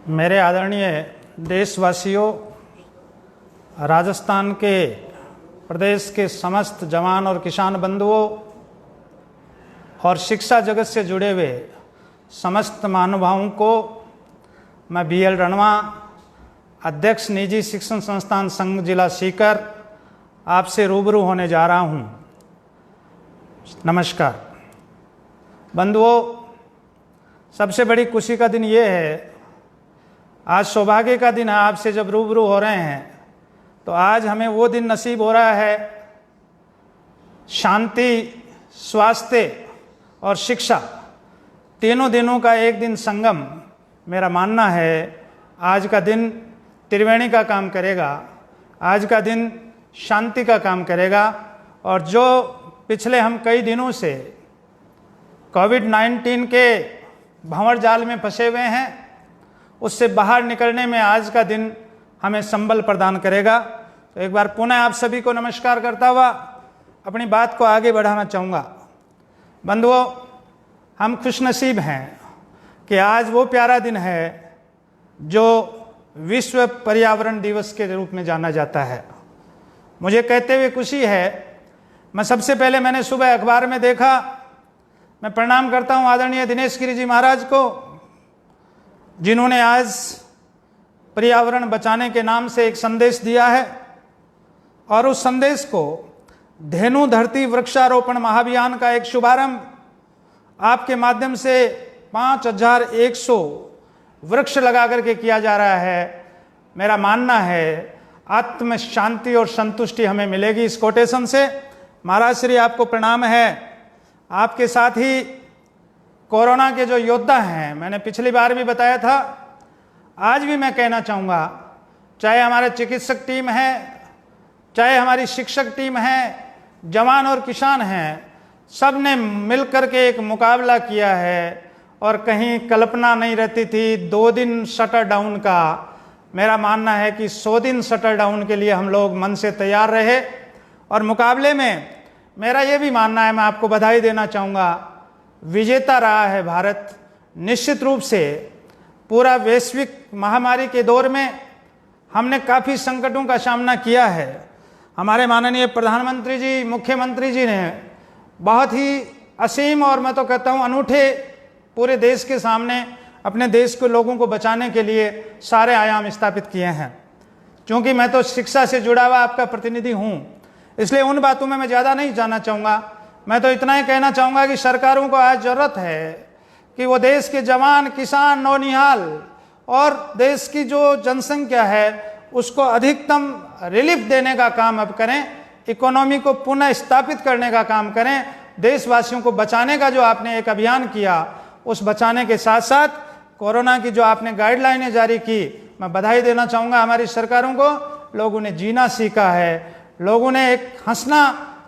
मेरे आदरणीय देशवासियों, राजस्थान के प्रदेश के समस्त जवान और किसान बंधुओं और शिक्षा जगत से जुड़े हुए समस्त महानुभावों को मैं BL रणवा, अध्यक्ष निजी शिक्षण संस्थान संघ जिला सीकर, आपसे रूबरू होने जा रहा हूं। नमस्कार बंधुओं, सबसे बड़ी खुशी का दिन ये है, आज सौभाग्य का दिन है। आपसे जब रूबरू हो रहे हैं तो आज हमें वो दिन नसीब हो रहा है, शांति, स्वास्थ्य और शिक्षा तीनों दिनों का एक दिन संगम। मेरा मानना है आज का दिन त्रिवेणी का काम करेगा, आज का दिन शांति का काम करेगा। और जो पिछले हम कई दिनों से कोविड-19 के भंवर जाल में फंसे हुए हैं, उससे बाहर निकलने में आज का दिन हमें संबल प्रदान करेगा। तो एक बार पुनः आप सभी को नमस्कार करता हुआ अपनी बात को आगे बढ़ाना चाहूँगा। बंधुओं, हम खुशनसीब हैं कि आज वो प्यारा दिन है जो विश्व पर्यावरण दिवस के रूप में जाना जाता है। मुझे कहते हुए खुशी है, मैं सबसे पहले मैंने सुबह अखबार में देखा, मैं प्रणाम करता हूँ आदरणीय दिनेश गिरि जी महाराज को, जिन्होंने आज पर्यावरण बचाने के नाम से एक संदेश दिया है। और उस संदेश को धेनु धरती वृक्षारोपण महाअभियान का एक शुभारंभ आपके माध्यम से 5100 वृक्ष लगा करके किया जा रहा है। मेरा मानना है आत्म शांति और संतुष्टि हमें मिलेगी इस कोटेशन से। महाराज श्री आपको प्रणाम है। आपके साथ ही कोरोना के जो योद्धा हैं, मैंने पिछली बार भी बताया था, आज भी मैं कहना चाहूँगा, चाहे हमारे चिकित्सक टीम है, चाहे हमारी शिक्षक टीम है, जवान और किसान हैं, सब ने मिलकर के एक मुकाबला किया है। और कहीं कल्पना नहीं रहती थी 2 दिन शटर डाउन का। मेरा मानना है कि 100 दिन शटर डाउन के लिए हम लोग मन से तैयार रहे। और मुकाबले में मेरा ये भी मानना है, मैं आपको बधाई देना चाहूँगा, विजेता रहा है भारत। निश्चित रूप से पूरा वैश्विक महामारी के दौर में हमने काफ़ी संकटों का सामना किया है। हमारे माननीय प्रधानमंत्री जी, मुख्यमंत्री जी ने बहुत ही असीम और मैं तो कहता हूँ अनूठे पूरे देश के सामने अपने देश के लोगों को बचाने के लिए सारे आयाम स्थापित किए हैं। क्योंकि मैं तो शिक्षा से जुड़ा हुआ आपका प्रतिनिधि हूँ, इसलिए उन बातों में मैं ज़्यादा नहीं जाना चाहूँगा। मैं तो इतना ही कहना चाहूँगा कि सरकारों को आज ज़रूरत है कि वो देश के जवान, किसान, नौनिहाल और देश की जो जनसंख्या है उसको अधिकतम रिलीफ देने का काम अब करें, इकोनॉमी को पुनः स्थापित करने का काम करें। देशवासियों को बचाने का जो आपने एक अभियान किया, उस बचाने के साथ साथ कोरोना की जो आपने गाइडलाइनें जारी की, मैं बधाई देना चाहूँगा हमारी सरकारों को। लोगों ने जीना सीखा है, लोगों ने एक हंसना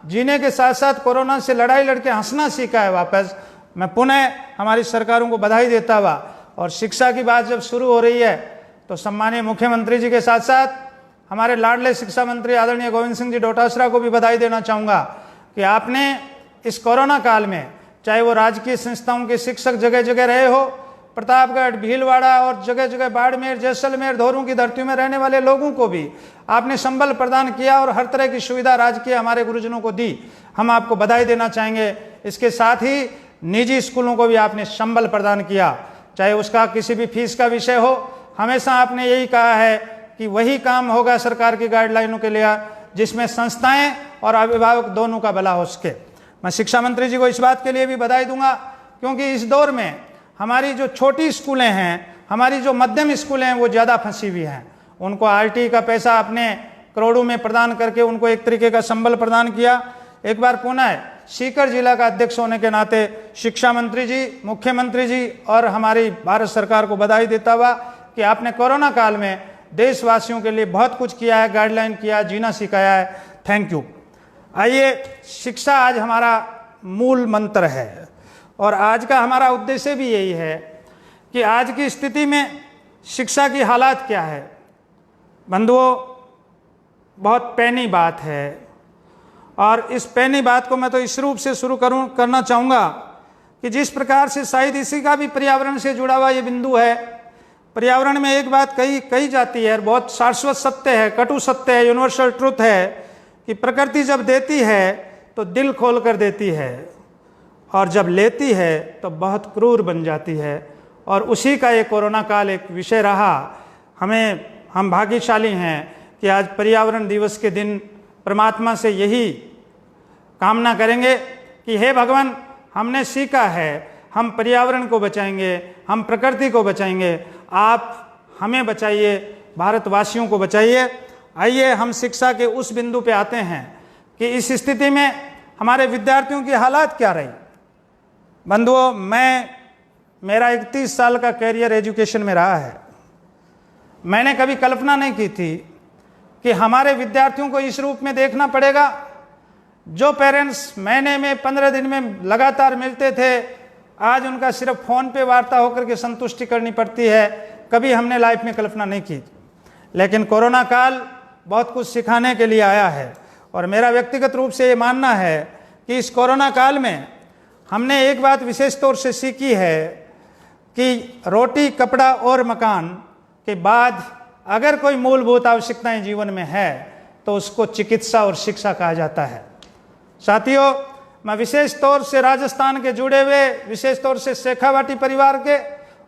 जीने के साथ साथ कोरोना से लड़ाई लड़के हंसना सीखा है वापस। मैं पुनः हमारी सरकारों को बधाई देता हुआ, और शिक्षा की बात जब शुरू हो रही है तो सम्मानीय मुख्यमंत्री जी के साथ साथ हमारे लाडले शिक्षा मंत्री आदरणीय गोविंद सिंह जी डोटासरा को भी बधाई देना चाहूँगा कि आपने इस कोरोना काल में, चाहे वो राजकीय संस्थाओं के शिक्षक जगह जगह रहे हो, प्रतापगढ़, भीलवाड़ा और जगह जगह बाड़मेर, जैसलमेर, धोरू की धरतियों में रहने वाले लोगों को भी आपने संबल प्रदान किया और हर तरह की सुविधा राजकीय हमारे गुरुजनों को दी। हम आपको बधाई देना चाहेंगे। इसके साथ ही निजी स्कूलों को भी आपने संबल प्रदान किया, चाहे उसका किसी भी फीस का विषय हो। हमेशा आपने यही कहा है कि वही काम होगा सरकार की गाइडलाइनों के लिए जिसमें संस्थाएं और अभिभावक दोनों का भला हो सके। मैं शिक्षा मंत्री जी को इस बात के लिए भी बधाई दूंगा क्योंकि इस दौर में हमारी जो छोटी स्कूलें हैं, हमारी जो मध्यम स्कूलें हैं, वो ज़्यादा फंसी हुई हैं। उनको आरटी का पैसा आपने करोड़ों में प्रदान करके उनको एक तरीके का संबल प्रदान किया। एक बार पुनः सीकर जिला का अध्यक्ष होने के नाते शिक्षा मंत्री जी, मुख्यमंत्री जी और हमारी भारत सरकार को बधाई देता हुआ कि आपने कोरोना काल में देशवासियों के लिए बहुत कुछ किया है, गाइडलाइन किया, जीना सिखाया है। Thank you. आइए, शिक्षा आज हमारा मूल मंत्र है और आज का हमारा उद्देश्य भी यही है कि आज की स्थिति में शिक्षा की हालात क्या है। बंधुओं, बहुत पैनी बात है और इस पैनी बात को मैं तो इस रूप से शुरू करना चाहूँगा कि जिस प्रकार से शायद इसी का भी पर्यावरण से जुड़ा हुआ ये बिंदु है। पर्यावरण में एक बात कही जाती है और बहुत शाश्वत सत्य है, कटु सत्य है, यूनिवर्सल ट्रुथ है कि प्रकृति जब देती है तो दिल खोल कर देती है और जब लेती है तो बहुत क्रूर बन जाती है। और उसी का ये कोरोना काल एक विषय रहा। हम भाग्यशाली हैं कि आज पर्यावरण दिवस के दिन परमात्मा से यही कामना करेंगे कि हे भगवान, हमने सीखा है, हम पर्यावरण को बचाएंगे, हम प्रकृति को बचाएंगे, आप हमें बचाइए, भारतवासियों को बचाइए। आइए हम शिक्षा के उस बिंदु पे आते हैं कि इस स्थिति में हमारे विद्यार्थियों की हालात क्या रही। बंधुओं, मेरा 31 साल का कैरियर एजुकेशन में रहा है। मैंने कभी कल्पना नहीं की थी कि हमारे विद्यार्थियों को इस रूप में देखना पड़ेगा। जो पेरेंट्स महीने में 15 दिन में लगातार मिलते थे, आज उनका सिर्फ फ़ोन पे वार्ता होकर के संतुष्टि करनी पड़ती है। कभी हमने लाइफ में कल्पना नहीं की। लेकिन कोरोना काल बहुत कुछ सिखाने के लिए आया है और मेरा व्यक्तिगत रूप से ये मानना है कि इस कोरोना काल में हमने एक बात विशेष तौर से सीखी है कि रोटी, कपड़ा और मकान के बाद अगर कोई मूलभूत आवश्यकताएं जीवन में है तो उसको चिकित्सा और शिक्षा कहा जाता है। साथियों, मैं विशेष तौर से राजस्थान के जुड़े हुए, विशेष तौर से शेखावाटी परिवार के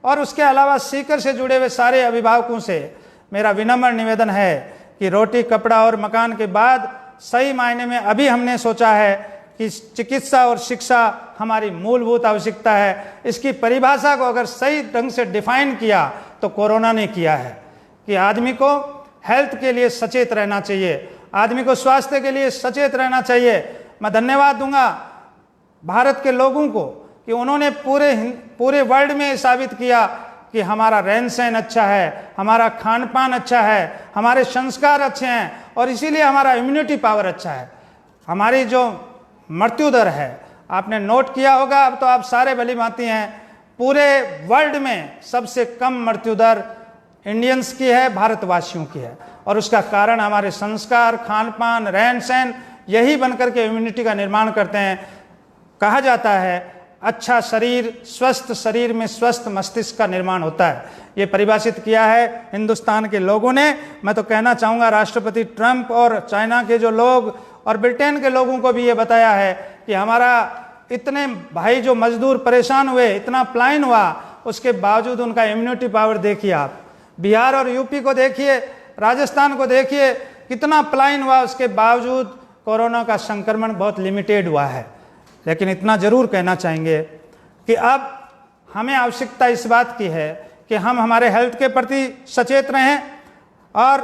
और उसके अलावा सीकर से जुड़े हुए सारे अभिभावकों से मेरा विनम्र निवेदन है कि रोटी, कपड़ा और मकान के बाद सही मायने में अभी हमने सोचा है कि चिकित्सा और शिक्षा हमारी मूलभूत आवश्यकता है। इसकी परिभाषा को अगर सही ढंग से डिफाइन किया तो कोरोना ने किया है कि आदमी को हेल्थ के लिए सचेत रहना चाहिए, आदमी को स्वास्थ्य के लिए सचेत रहना चाहिए। मैं धन्यवाद दूंगा भारत के लोगों को कि उन्होंने पूरे वर्ल्ड में साबित किया कि हमारा रहन सहन अच्छा है, हमारा खान पान अच्छा है, हमारे संस्कार अच्छे हैं और इसीलिए हमारा इम्यूनिटी पावर अच्छा है। हमारी जो मृत्यु दर है, आपने नोट किया होगा, अब तो आप सारे भली भांति हैं, पूरे वर्ल्ड में सबसे कम मृत्यु दर इंडियंस की है, भारतवासियों की है। और उसका कारण हमारे संस्कार, खान पान, रहन सहन यही बनकर के इम्यूनिटी का निर्माण करते हैं। कहा जाता है अच्छा शरीर, स्वस्थ शरीर में स्वस्थ मस्तिष्क का निर्माण होता है। ये परिभाषित किया है हिंदुस्तान के लोगों ने। मैं तो कहना चाहूँगा राष्ट्रपति ट्रंप और चाइना के जो लोग और ब्रिटेन के लोगों को भी ये बताया है कि हमारा इतने भाई जो मजदूर परेशान हुए, इतना पलायन हुआ, उसके बावजूद उनका इम्यूनिटी पावर देखिए आप। बिहार और यूपी को देखिए, राजस्थान को देखिए, कितना पलायन हुआ, उसके बावजूद कोरोना का संक्रमण बहुत लिमिटेड हुआ है। लेकिन इतना जरूर कहना चाहेंगे कि अब हमें आवश्यकता इस बात की है कि हम हमारे हेल्थ के प्रति सचेत रहें और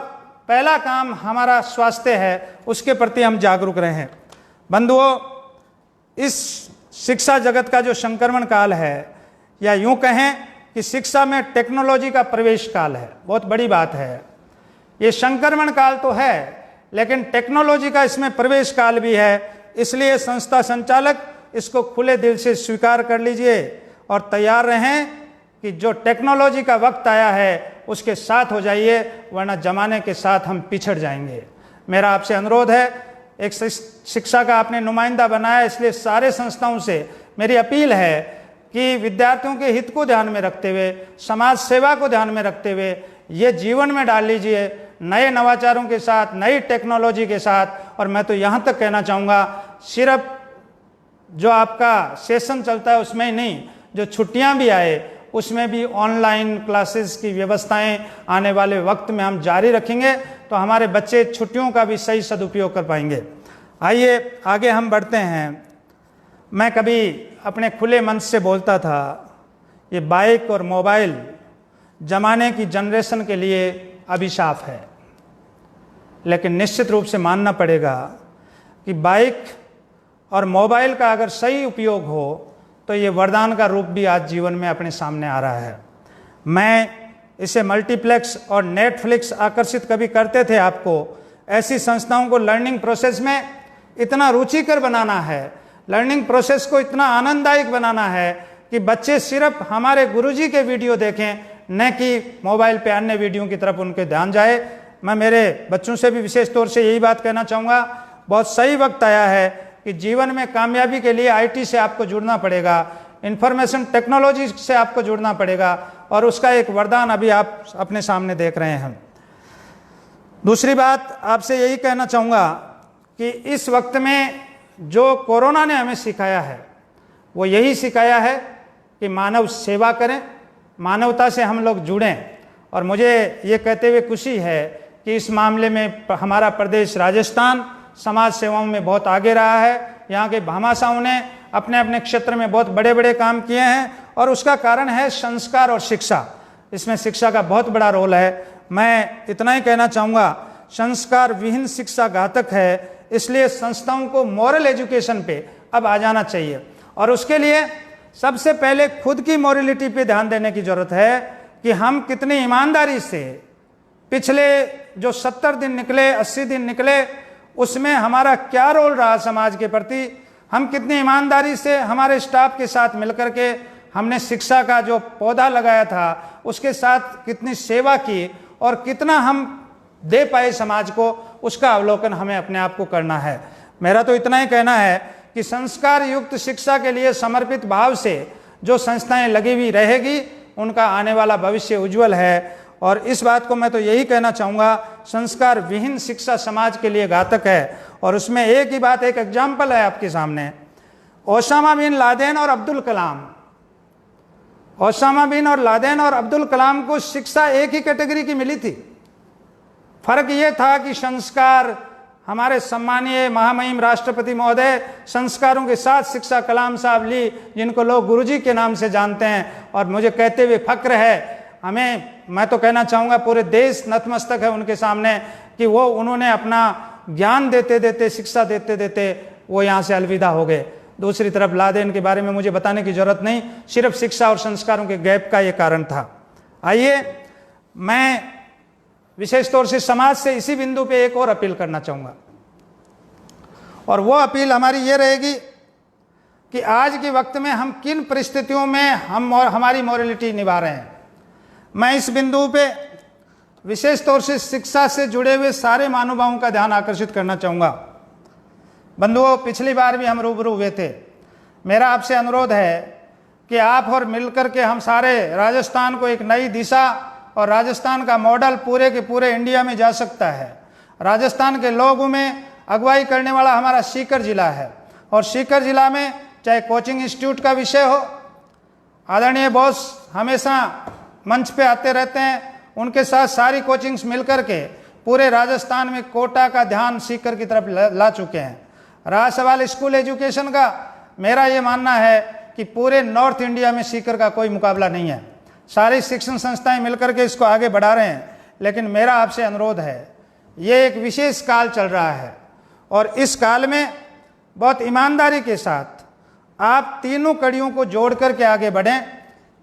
पहला काम हमारा स्वास्थ्य है, उसके प्रति हम जागरूक रहें। बंधुओं, इस शिक्षा जगत का जो संक्रमण काल है, या यूं कहें कि शिक्षा में टेक्नोलॉजी का प्रवेश काल है, बहुत बड़ी बात है। ये संक्रमण काल तो है, लेकिन टेक्नोलॉजी का इसमें प्रवेश काल भी है। इसलिए संस्था संचालक इसको खुले दिल से स्वीकार कर लीजिए और तैयार रहें कि जो टेक्नोलॉजी का वक्त आया है उसके साथ हो जाइए, वरना जमाने के साथ हम पिछड़ जाएंगे। मेरा आपसे अनुरोध है, एक शिक्षा का आपने नुमाइंदा बनाया, इसलिए सारे संस्थाओं से मेरी अपील है कि विद्यार्थियों के हित को ध्यान में रखते हुए, समाज सेवा को ध्यान में रखते हुए ये जीवन में डाल लीजिए, नए नवाचारों के साथ, नई टेक्नोलॉजी के साथ। और मैं तो यहाँ तक कहना चाहूँगा, सिर्फ जो आपका सेशन चलता है उसमें ही नहीं, जो छुट्टियाँ भी आए उसमें भी ऑनलाइन क्लासेस की व्यवस्थाएं आने वाले वक्त में हम जारी रखेंगे, तो हमारे बच्चे छुट्टियों का भी सही सदुपयोग कर पाएंगे। आइए आगे हम बढ़ते हैं। मैं कभी अपने खुले मंच से बोलता था, ये बाइक और मोबाइल जमाने की जनरेशन के लिए अभिशाप है, लेकिन निश्चित रूप से मानना पड़ेगा कि बाइक और मोबाइल का अगर सही उपयोग हो तो ये वरदान का रूप भी आज जीवन में अपने सामने आ रहा है। मैं इसे मल्टीप्लेक्स और नेटफ्लिक्स आकर्षित कभी करते थे आपको। ऐसी संस्थाओं को लर्निंग प्रोसेस में इतना रुचिकर बनाना है, लर्निंग प्रोसेस को इतना आनंददायक बनाना है कि बच्चे सिर्फ हमारे गुरुजी के वीडियो देखें, न कि मोबाइल पे अन्य वीडियो की तरफ उनके ध्यान जाए। मैं मेरे बच्चों से भी विशेष तौर से यही बात कहना चाहूँगा, बहुत सही वक्त आया है कि जीवन में कामयाबी के लिए आईटी से आपको जुड़ना पड़ेगा, इंफॉर्मेशन टेक्नोलॉजी से आपको जुड़ना पड़ेगा, और उसका एक वरदान अभी आप अपने सामने देख रहे हैं। दूसरी बात आपसे यही कहना चाहूँगा कि इस वक्त में जो कोरोना ने हमें सिखाया है वो यही सिखाया है कि मानव सेवा करें, मानवता से हम लोग जुड़ें। और मुझे ये कहते हुए खुशी है कि इस मामले में हमारा प्रदेश राजस्थान समाज सेवाओं में बहुत आगे रहा है। यहाँ के भामाशाहों ने अपने अपने क्षेत्र में बहुत बड़े बड़े काम किए हैं, और उसका कारण है संस्कार और शिक्षा। इसमें शिक्षा का बहुत बड़ा रोल है। मैं इतना ही कहना चाहूँगा, संस्कार विहीन शिक्षा घातक है, इसलिए संस्थाओं को मॉरल एजुकेशन पे अब आ जाना चाहिए। और उसके लिए सबसे पहले खुद की मॉरलिटी पे ध्यान देने की जरूरत है कि हम कितनी ईमानदारी से पिछले जो 70 दिन निकले, 80 दिन निकले, उसमें हमारा क्या रोल रहा समाज के प्रति। हम कितनी ईमानदारी से हमारे स्टाफ के साथ मिलकर के हमने शिक्षा का जो पौधा लगाया था उसके साथ कितनी सेवा की और कितना हम दे पाए समाज को, उसका अवलोकन हमें अपने आप को करना है। मेरा तो इतना ही कहना है कि संस्कार युक्त शिक्षा के लिए समर्पित भाव से जो संस्थाएं लगी हुई रहेगी, उनका आने वाला भविष्य उज्जवल है। और इस बात को मैं तो यही कहना चाहूँगा, संस्कार विहीन शिक्षा समाज के लिए घातक है। और उसमें एक ही बात, एक एग्जाम्पल है आपके सामने, ओसामा बिन लादेन और अब्दुल कलाम। ओसामा बिन और लादेन और अब्दुल कलाम को शिक्षा एक ही कैटेगरी की मिली थी। फर्क ये था कि संस्कार, हमारे सम्मानीय महामहिम राष्ट्रपति महोदय संस्कारों के साथ शिक्षा कलाम साहब ली, जिनको लोग गुरुजी के नाम से जानते हैं। और मुझे कहते हुए फक्र है, हमें, मैं तो कहना चाहूँगा पूरे देश नतमस्तक है उनके सामने कि वो उन्होंने अपना ज्ञान देते देते, शिक्षा देते देते वो यहाँ से अलविदा हो गए। दूसरी तरफ लादेन के बारे में मुझे बताने की जरूरत नहीं, सिर्फ शिक्षा और संस्कारों के गैप का ये कारण था। आइए, मैं विशेष तौर से समाज से इसी बिंदु पे एक और अपील करना चाहूँगा, और वो अपील हमारी ये रहेगी कि आज के वक्त में हम किन परिस्थितियों में हम और हमारी मॉरलिटी निभा रहे हैं। मैं इस बिंदु पे विशेष तौर से शिक्षा से जुड़े हुए सारे महानुभावों का ध्यान आकर्षित करना चाहूँगा। बंधुओं, पिछली बार भी हम रूबरू हुए थे। मेरा आपसे अनुरोध है कि आप और मिलकर के हम सारे राजस्थान को एक नई दिशा और राजस्थान का मॉडल पूरे के पूरे इंडिया में जा सकता है। राजस्थान के लोगों में अगुवाई करने वाला हमारा सीकर जिला है, और सीकर जिला में चाहे कोचिंग इंस्टीट्यूट का विषय हो, आदरणीय बॉस हमेशा मंच पे आते रहते हैं, उनके साथ सारी कोचिंग्स मिलकर के पूरे राजस्थान में कोटा का ध्यान सीकर की तरफ ला चुके हैं। रहा सवाल स्कूल एजुकेशन का, मेरा ये मानना है कि पूरे नॉर्थ इंडिया में सीकर का कोई मुकाबला नहीं है। सारी शिक्षण संस्थाएं मिलकर के इसको आगे बढ़ा रहे हैं। लेकिन मेरा आपसे अनुरोध है, ये एक विशेष काल चल रहा है, और इस काल में बहुत ईमानदारी के साथ आप तीनों कड़ियों को जोड़ करके आगे बढ़ें।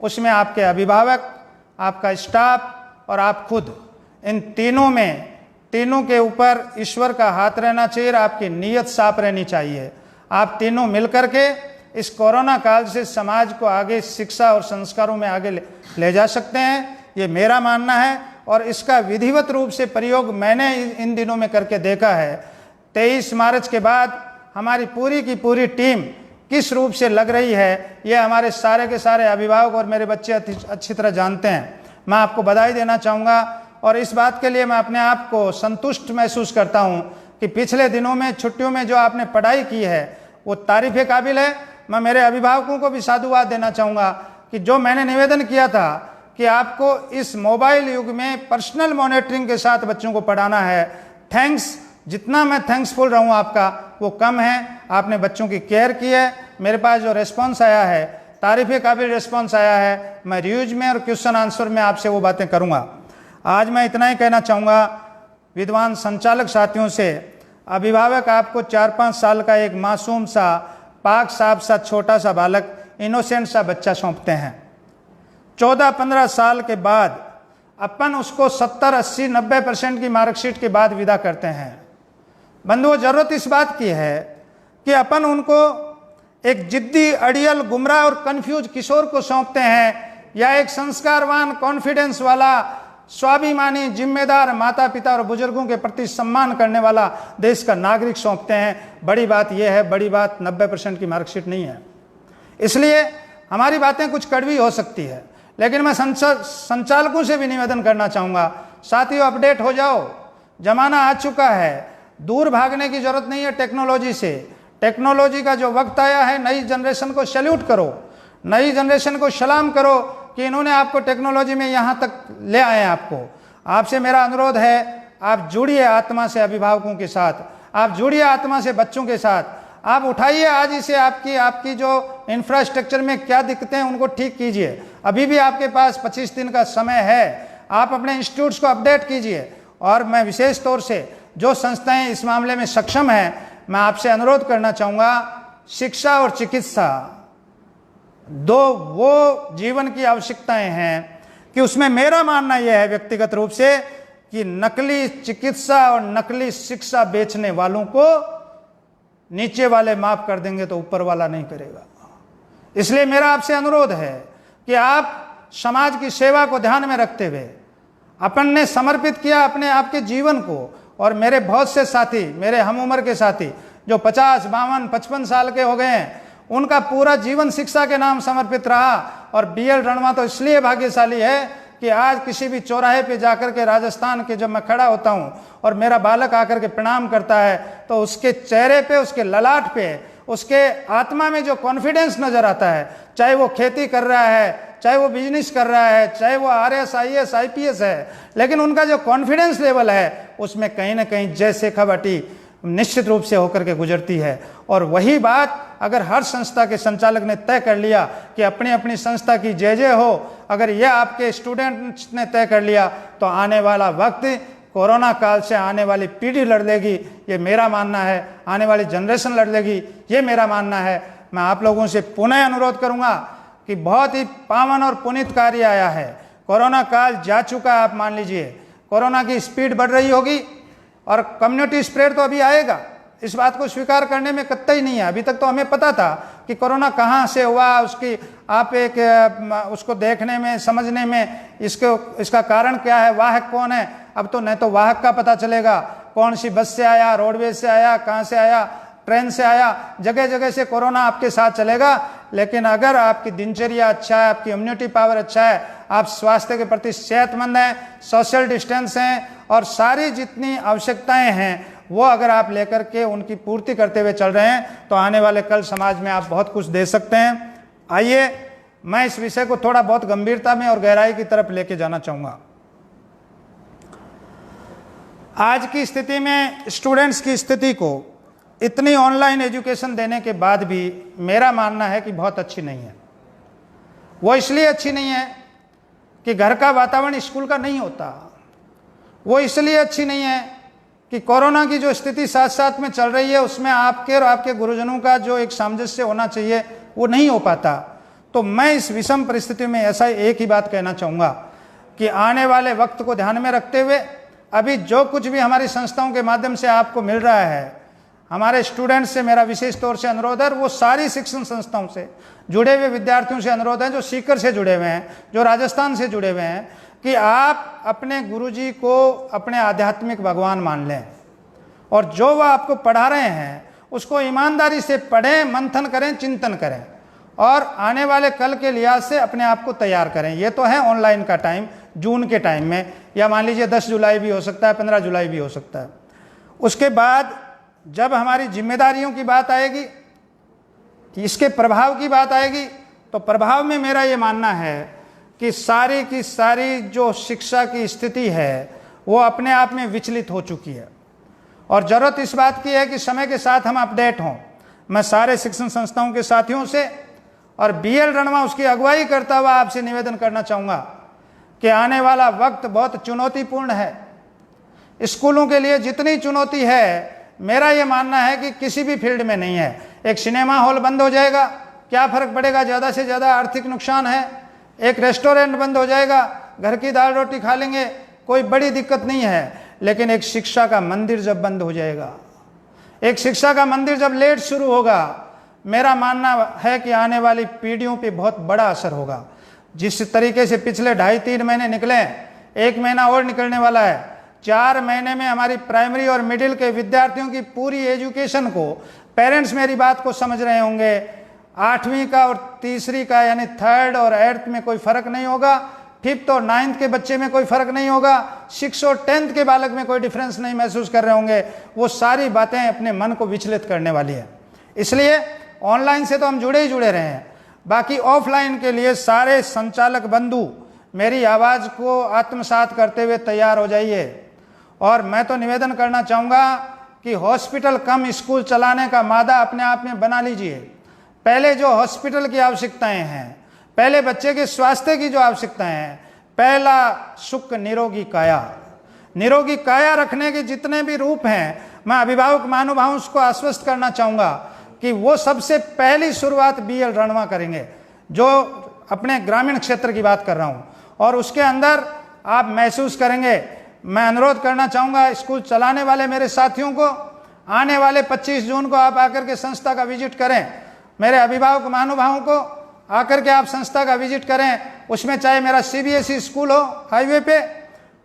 उसमें आपके अभिभावक, आपका स्टाफ और आप खुद, इन तीनों में तीनों के ऊपर ईश्वर का हाथ रहना चाहिए, आपकी नीयत साफ रहनी चाहिए। आप तीनों मिलकर के इस कोरोना काल से समाज को आगे शिक्षा और संस्कारों में आगे ले जा सकते हैं, ये मेरा मानना है। और इसका विधिवत रूप से प्रयोग मैंने इन दिनों में करके देखा है। 23 मार्च के बाद हमारी पूरी की पूरी टीम किस रूप से लग रही है, ये हमारे सारे के सारे अभिभावक और मेरे बच्चे अच्छी तरह जानते हैं। मैं आपको बधाई देना चाहूँगा और इस बात के लिए मैं अपने आप को संतुष्ट महसूस करता हूँ कि पिछले दिनों में छुट्टियों में जो आपने पढ़ाई की है वो तारीफ़ काबिल है। मैं मेरे अभिभावकों को भी साधुवाद देना चाहूँगा कि जो मैंने निवेदन किया था कि आपको इस मोबाइल युग में पर्सनल मॉनिटरिंग के साथ बच्चों को पढ़ाना है, थैंक्स, जितना मैं थैंक्सफुल रहूँ आपका वो कम है। आपने बच्चों की केयर की है। मेरे पास जो रिस्पॉन्स आया है, तारीफ़ काबिल रिस्पॉन्स आया है। मैं रिव्यूज में और क्वेश्चन आंसर में आपसे वो बातें करूँगा। आज मैं इतना ही कहना चाहूँगा विद्वान संचालक साथियों से, अभिभावक आपको 4-5 साल का एक मासूम सा, पाक साफ सा, छोटा सा बालक, इनोसेंट सा बच्चा सौंपते हैं। 14-15 साल के बाद अपन उसको 70-80-90% की मार्कशीट के बाद विदा करते हैं। बंधुओं, जरूरत इस बात की है कि अपन उनको एक जिद्दी, अड़ियल, गुमराह और कंफ्यूज किशोर को सौंपते हैं या एक संस्कारवान, कॉन्फिडेंस वाला, स्वाभिमानी, जिम्मेदार माता पिता और बुजुर्गों के प्रति सम्मान करने वाला देश का नागरिक सौंपते हैं। बड़ी बात यह है, बड़ी बात 90% की मार्कशीट नहीं है। इसलिए हमारी बातें कुछ कड़वी हो सकती है, लेकिन मैं संचालकों से भी निवेदन करना चाहूँगा, साथियों अपडेट हो जाओ, जमाना आ चुका है, दूर भागने की जरूरत नहीं है टेक्नोलॉजी से। टेक्नोलॉजी का जो वक्त आया है, नई जनरेशन को सैल्यूट करो, नई जनरेशन को सलाम करो कि इन्होंने आपको टेक्नोलॉजी में यहाँ तक ले आए हैं। आपसे मेरा अनुरोध है, आप जुड़िए आत्मा से अभिभावकों के साथ, आप जुड़िए आत्मा से बच्चों के साथ, आप उठाइए आज इसे, आपकी जो इंफ्रास्ट्रक्चर में क्या दिक्कतें हैं उनको ठीक कीजिए। अभी भी आपके पास 25 दिन का समय है, आप अपने इंस्टीट्यूट्स को अपडेट कीजिए। और मैं विशेष तौर से जो संस्थाएं इस मामले में सक्षम हैं, मैं आपसे अनुरोध करना चाहूँगा, शिक्षा और चिकित्सा दो वो जीवन की आवश्यकताएं हैं कि उसमें मेरा मानना यह है व्यक्तिगत रूप से कि नकली चिकित्सा और नकली शिक्षा बेचने वालों को नीचे वाले माफ कर देंगे तो ऊपर वाला नहीं करेगा। इसलिए मेरा आपसे अनुरोध है कि आप समाज की सेवा को ध्यान में रखते हुए, अपन ने समर्पित किया अपने आपके जीवन को, और मेरे बहुत से साथी, मेरे हम उम्र के साथी जो 50, 52, 55 साल के हो गए हैं, उनका पूरा जीवन शिक्षा के नाम समर्पित रहा। और BL रणवा तो इसलिए भाग्यशाली है कि आज किसी भी चौराहे पे जाकर के राजस्थान के जब मैं खड़ा होता हूँ और मेरा बालक आकर के प्रणाम करता है तो उसके चेहरे पे, उसके ललाट पे, उसके आत्मा में जो कॉन्फिडेंस नजर आता है, चाहे वो खेती कर रहा है, चाहे वो बिजनेस कर रहा है, चाहे वो RS, IAS, IPS है, लेकिन उनका जो कॉन्फिडेंस लेवल है उसमें कहीं ना कहीं जय शेखावटी निश्चित रूप से होकर के गुजरती है। और वही बात अगर हर संस्था के संचालक ने तय कर लिया कि अपनी अपनी संस्था की जय हो, अगर यह आपके स्टूडेंट्स ने तय कर लिया तो आने वाला वक्त कोरोना काल से आने वाली पीढ़ी लड़ लेगी, ये मेरा मानना है। आने वाली जनरेशन लड़ लेगी, ये मेरा मानना है। मैं आप लोगों से पुनः अनुरोध करूंगा कि बहुत ही पावन और पुनीत कार्य आया है। कोरोना काल जा चुका है, आप मान लीजिए कोरोना की स्पीड बढ़ रही होगी और कम्युनिटी स्प्रेड तो अभी आएगा, इस बात को स्वीकार करने में कतई नहीं है। अभी तक तो हमें पता था कि कोरोना कहाँ से हुआ, उसकी आप उसको देखने में, समझने में, इसका कारण क्या है, वाहक कौन है। अब तो न तो वाहक का पता चलेगा, कौन सी बस से आया, रोडवेज से आया, कहाँ से आया, ट्रेन से आया, जगह जगह से कोरोना आपके साथ चलेगा। लेकिन अगर आपकी दिनचर्या अच्छा है, आपकी इम्यूनिटी पावर अच्छा है, आप स्वास्थ्य के प्रति सेहतमंद हैं, सोशल डिस्टेंस हैं और सारी जितनी आवश्यकताएं हैं वो अगर आप लेकर के उनकी पूर्ति करते हुए चल रहे हैं तो आने वाले कल समाज में आप बहुत कुछ दे सकते हैं। आइए मैं इस विषय को थोड़ा बहुत गंभीरता में और गहराई की तरफ लेके जाना चाहूँगा। आज की स्थिति में स्टूडेंट्स की स्थिति को इतनी ऑनलाइन एजुकेशन देने के बाद भी मेरा मानना है कि बहुत अच्छी नहीं है। वो इसलिए अच्छी नहीं है कि घर का वातावरण स्कूल का नहीं होता, वो इसलिए अच्छी नहीं है कि कोरोना की जो स्थिति साथ साथ में चल रही है उसमें आपके और आपके गुरुजनों का जो एक सामंजस्य होना चाहिए वो नहीं हो पाता। तो मैं इस विषम परिस्थिति में ऐसा एक ही बात कहना चाहूँगा कि आने वाले वक्त को ध्यान में रखते हुए अभी जो कुछ भी हमारी संस्थाओं के माध्यम से आपको मिल रहा है, हमारे स्टूडेंट्स से मेरा विशेष तौर से अनुरोध है, वो सारी शिक्षण संस्थाओं से जुड़े हुए विद्यार्थियों से अनुरोध है, जो सीकर से जुड़े हुए हैं, जो राजस्थान से जुड़े हुए हैं, कि आप अपने गुरुजी को अपने आध्यात्मिक भगवान मान लें और जो वह आपको पढ़ा रहे हैं उसको ईमानदारी से पढ़ें, मंथन करें, चिंतन करें और आने वाले कल के लिहाज से अपने आप को तैयार करें। ये तो है ऑनलाइन का टाइम, जून के टाइम में, या मान लीजिए 10 जुलाई भी हो सकता है, 15 जुलाई भी हो सकता है। उसके बाद जब हमारी जिम्मेदारियों की बात आएगी, इसके प्रभाव की बात आएगी, तो प्रभाव में मेरा ये मानना है कि सारी की सारी जो शिक्षा की स्थिति है वो अपने आप में विचलित हो चुकी है और ज़रूरत इस बात की है कि समय के साथ हम अपडेट हों। मैं सारे शिक्षण संस्थाओं के साथियों से और BL रणवा उसकी अगुवाई करता हुआ आपसे निवेदन करना चाहूँगा कि आने वाला वक्त बहुत चुनौतीपूर्ण है। स्कूलों के लिए जितनी चुनौती है, मेरा ये मानना है कि किसी भी फील्ड में नहीं है। एक सिनेमा हॉल बंद हो जाएगा, क्या फ़र्क पड़ेगा, ज़्यादा से ज़्यादा आर्थिक नुकसान है। एक रेस्टोरेंट बंद हो जाएगा, घर की दाल रोटी खा लेंगे, कोई बड़ी दिक्कत नहीं है। लेकिन एक शिक्षा का मंदिर जब बंद हो जाएगा, एक शिक्षा का मंदिर जब लेट शुरू होगा, मेरा मानना है कि आने वाली पीढ़ियों पे बहुत बड़ा असर होगा। जिस तरीके से पिछले 2.5-3 महीने निकले, 1 महीना और निकलने वाला है, 4 महीने में हमारी प्राइमरी और मिडिल के विद्यार्थियों की पूरी एजुकेशन को, पेरेंट्स मेरी बात को समझ रहे होंगे, 8वीं का और तीसरी का यानी 3rd और 8th में कोई फर्क नहीं होगा, 5th और 9th के बच्चे में कोई फर्क नहीं होगा, 6th और 10th के बालक में कोई डिफरेंस नहीं महसूस कर रहे होंगे। वो सारी बातें अपने मन को विचलित करने वाली है। इसलिए ऑनलाइन से तो हम जुड़े ही जुड़े रहे हैं, बाकी ऑफलाइन के लिए सारे संचालक बंधु मेरी आवाज़ को आत्मसात करते हुए तैयार हो जाइए। और मैं तो निवेदन करना चाहूँगा कि हॉस्पिटल कम स्कूल चलाने का मादा अपने आप में बना लीजिए। पहले जो हॉस्पिटल की आवश्यकताएं हैं, पहले बच्चे के स्वास्थ्य की जो आवश्यकताएं हैं, पहला सुख निरोगी काया, निरोगी काया रखने के जितने भी रूप हैं, मैं अभिभावक महानुभावों को आश्वस्त करना चाहूँगा कि वो सबसे पहली शुरुआत BL रणवा करेंगे, जो अपने ग्रामीण क्षेत्र की बात कर रहा हूँ। और उसके अंदर आप महसूस करेंगे, मैं अनुरोध करना चाहूँगा स्कूल चलाने वाले मेरे साथियों को, आने वाले 25 जून को आप आकर के संस्था का विजिट करें। मेरे अभिभावक महानुभावों को आकर के आप संस्था का विजिट करें। उसमें चाहे मेरा CBSE स्कूल हो हाईवे पे,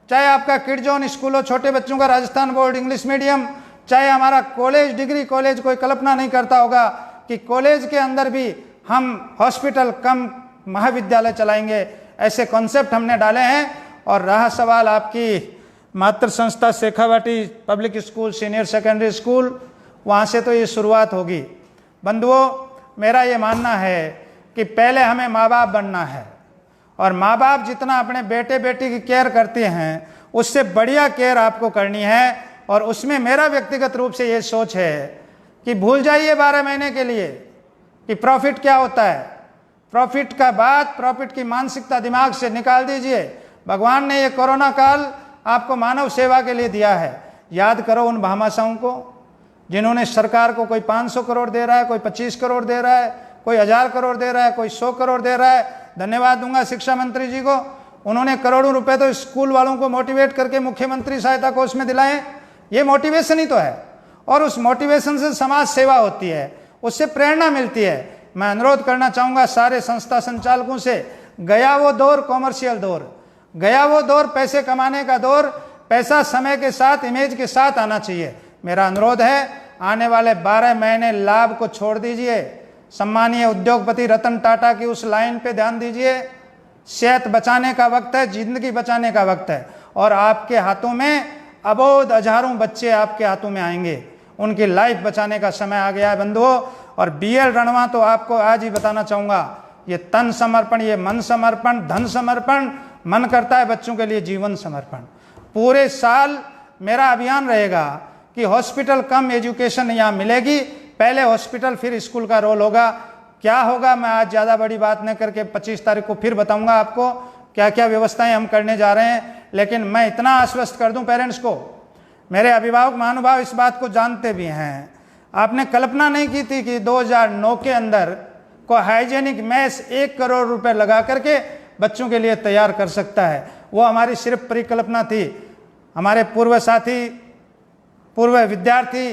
चाहे आपका किड जोन स्कूल हो छोटे बच्चों का राजस्थान बोर्ड इंग्लिश मीडियम, चाहे हमारा कॉलेज, डिग्री कॉलेज, कोई कल्पना नहीं करता होगा कि कॉलेज के अंदर भी हम हॉस्पिटल कम महाविद्यालय चलाएंगे। ऐसे कॉन्सेप्ट हमने डाले हैं। और रहा सवाल आपकी मातृ संस्था Shekhawati public school senior secondary school, वहाँ से तो ये शुरुआत होगी। बंधुओं, मेरा ये मानना है कि पहले हमें माँ बाप बनना है और माँ बाप जितना अपने बेटे बेटी की केयर करते हैं, उससे बढ़िया केयर आपको करनी है। और उसमें मेरा व्यक्तिगत रूप से ये सोच है कि भूल जाइए 12 महीने के लिए कि प्रॉफिट क्या होता है। प्रॉफिट का बात, प्रॉफिट की मानसिकता दिमाग से निकाल दीजिए। भगवान ने ये कोरोना काल आपको मानव सेवा के लिए दिया है। याद करो उन भामाशाहों को जिन्होंने सरकार को कोई 500 करोड़ दे रहा है, कोई 25 करोड़ दे रहा है, कोई 1000 करोड़ दे रहा है, कोई 100 करोड़ दे रहा है। धन्यवाद दूंगा शिक्षा मंत्री जी को, उन्होंने करोड़ों रुपए तो स्कूल वालों को मोटिवेट करके मुख्यमंत्री सहायता कोष में दिलाए। ये मोटिवेशन ही तो है और उस मोटिवेशन से समाज सेवा होती है, उससे प्रेरणा मिलती है। मैं अनुरोध करना चाहूँगा सारे संस्था संचालकों से, गया वो दौर कॉमर्शियल दौर, गया वो दौर पैसे कमाने का दौर, पैसा समय के साथ, इमेज के साथ आना चाहिए। मेरा अनुरोध है आने वाले 12 महीने लाभ को छोड़ दीजिए। सम्मानीय उद्योगपति रतन टाटा की उस लाइन पे ध्यान दीजिए, सेहत बचाने का वक्त है, जिंदगी बचाने का वक्त है। और आपके हाथों में अबोध हजारों बच्चे आपके हाथों में आएंगे, उनकी लाइफ बचाने का समय आ गया है बंधुओं। और BL रणवा तो आपको आज ही बताना चाहूँगा, ये तन समर्पण, ये मन समर्पण, धन समर्पण, मन करता है बच्चों के लिए जीवन समर्पण। पूरे साल मेरा अभियान रहेगा कि हॉस्पिटल कम एजुकेशन यहाँ मिलेगी, पहले हॉस्पिटल फिर स्कूल का रोल होगा। क्या होगा मैं आज ज़्यादा बड़ी बात नहीं करके 25 तारीख को फिर बताऊंगा आपको क्या क्या व्यवस्थाएं हम करने जा रहे हैं। लेकिन मैं इतना आश्वस्त कर दूं पेरेंट्स को, मेरे अभिभावक महानुभाव इस बात को जानते भी हैं। आपने कल्पना नहीं की थी कि 2009 के अंदर को हाइजेनिक मेस 1 करोड़ रुपए लगा करके बच्चों के लिए तैयार कर सकता है। वो हमारी सिर्फ परिकल्पना थी। हमारे पूर्व साथी, पूर्व विद्यार्थी,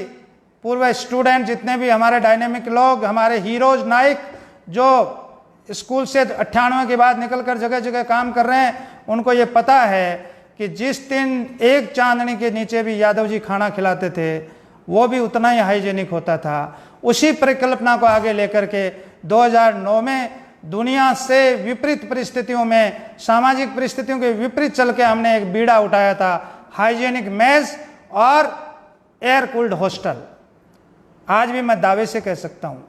पूर्व स्टूडेंट, जितने भी हमारे डायनेमिक लोग, हमारे हीरोज, नायक जो स्कूल से 98 के बाद निकलकर जगह जगह काम कर रहे हैं, उनको ये पता है कि जिस दिन एक चांदनी के नीचे भी यादव जी खाना खिलाते थे, वो भी उतना ही हाइजेनिक होता था। उसी परिकल्पना को आगे लेकर के 2009 में दुनिया से विपरीत परिस्थितियों में, सामाजिक परिस्थितियों के विपरीत चल के हमने एक बीड़ा उठाया था, हाइजेनिक मेज और एयर कूल्ड हॉस्टल। आज भी मैं दावे से कह सकता हूँ,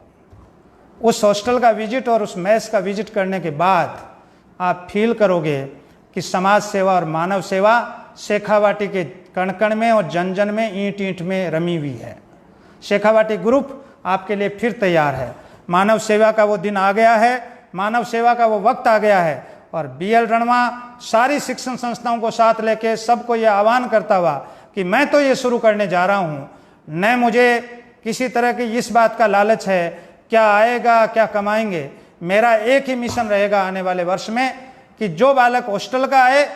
उस हॉस्टल का विजिट और उस मेस का विजिट करने के बाद आप फील करोगे कि समाज सेवा और मानव सेवा शेखावाटी के कण कण में और जन जन में, ईंट ईंट में रमी हुई है। शेखावाटी ग्रुप आपके लिए फिर तैयार है। मानव सेवा का वो दिन आ गया है, मानव सेवा का वो वक्त आ गया है। और BL रणवा सारी शिक्षण संस्थाओं को साथ लेके सबको ये आह्वान करता हुआ कि मैं तो ये शुरू करने जा रहा हूँ, न मुझे किसी तरह की इस बात का लालच है क्या आएगा, क्या कमाएंगे। मेरा एक ही मिशन रहेगा आने वाले वर्ष में कि जो बालक हॉस्टल का आए,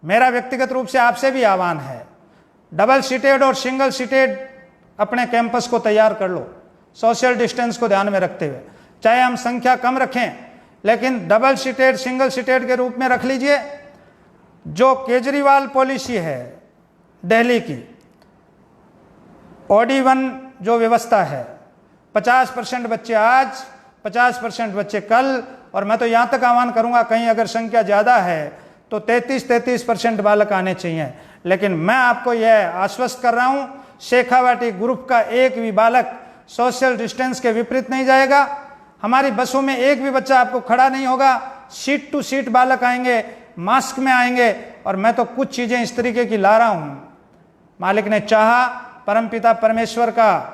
मेरा व्यक्तिगत रूप से आपसे भी आह्वान है, डबल सीटेड और सिंगल सीटेड अपने कैंपस को तैयार कर लो, सोशल डिस्टेंस को ध्यान में रखते हुए। चाहे हम संख्या कम रखें, लेकिन डबल सीटेड, सिंगल सीटेड के रूप में रख लीजिए। जो केजरीवाल पॉलिसी है दिल्ली की, OD1 जो व्यवस्था है, 50% बच्चे आज, 50% बच्चे कल, और मैं तो यहाँ तक आह्वान करूँगा कहीं अगर संख्या ज़्यादा है तो 33% बालक आने चाहिए। लेकिन मैं आपको यह आश्वस्त कर रहा हूँ, शेखावाटी ग्रुप का एक भी बालक सोशल डिस्टेंस के विपरीत नहीं जाएगा। हमारी बसों में एक भी बच्चा आपको खड़ा नहीं होगा, सीट टू सीट बालक आएंगे, मास्क में आएंगे। और मैं तो कुछ चीज़ें इस तरीके की ला रहा हूँ, मालिक ने चाहा, परमपिता परमेश्वर का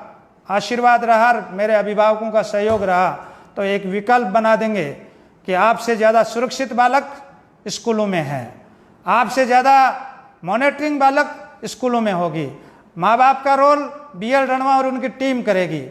आशीर्वाद रहा, मेरे अभिभावकों का सहयोग रहा, तो एक विकल्प बना देंगे कि आपसे ज़्यादा सुरक्षित बालक स्कूलों में है, आपसे ज़्यादा मॉनिटरिंग बालक स्कूलों में होगी। माँ बाप का रोल BL रणवा और उनकी टीम करेगी,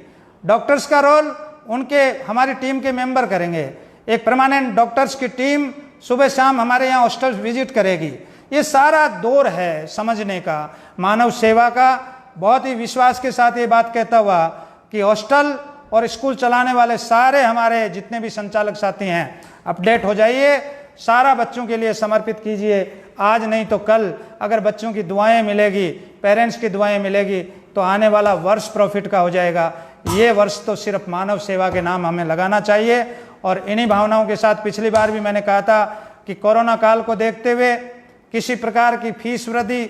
डॉक्टर्स का रोल उनके, हमारी टीम के मेंबर करेंगे। एक परमानेंट डॉक्टर्स की टीम सुबह शाम हमारे यहाँ हॉस्टल विजिट करेगी। ये सारा दौर है समझने का, मानव सेवा का। बहुत ही विश्वास के साथ ये बात कहता हुआ कि हॉस्टल और स्कूल चलाने वाले सारे हमारे जितने भी संचालक साथी हैं, अपडेट हो जाइए, सारा बच्चों के लिए समर्पित कीजिए। आज नहीं तो कल अगर बच्चों की दुआएं मिलेगी, पेरेंट्स की दुआएं मिलेगी, तो आने वाला वर्ष प्रॉफिट का हो जाएगा। ये वर्ष तो सिर्फ मानव सेवा के नाम हमें लगाना चाहिए। और इन्हीं भावनाओं के साथ पिछली बार भी मैंने कहा था कि कोरोना काल को देखते हुए किसी प्रकार की फीस वृद्धि,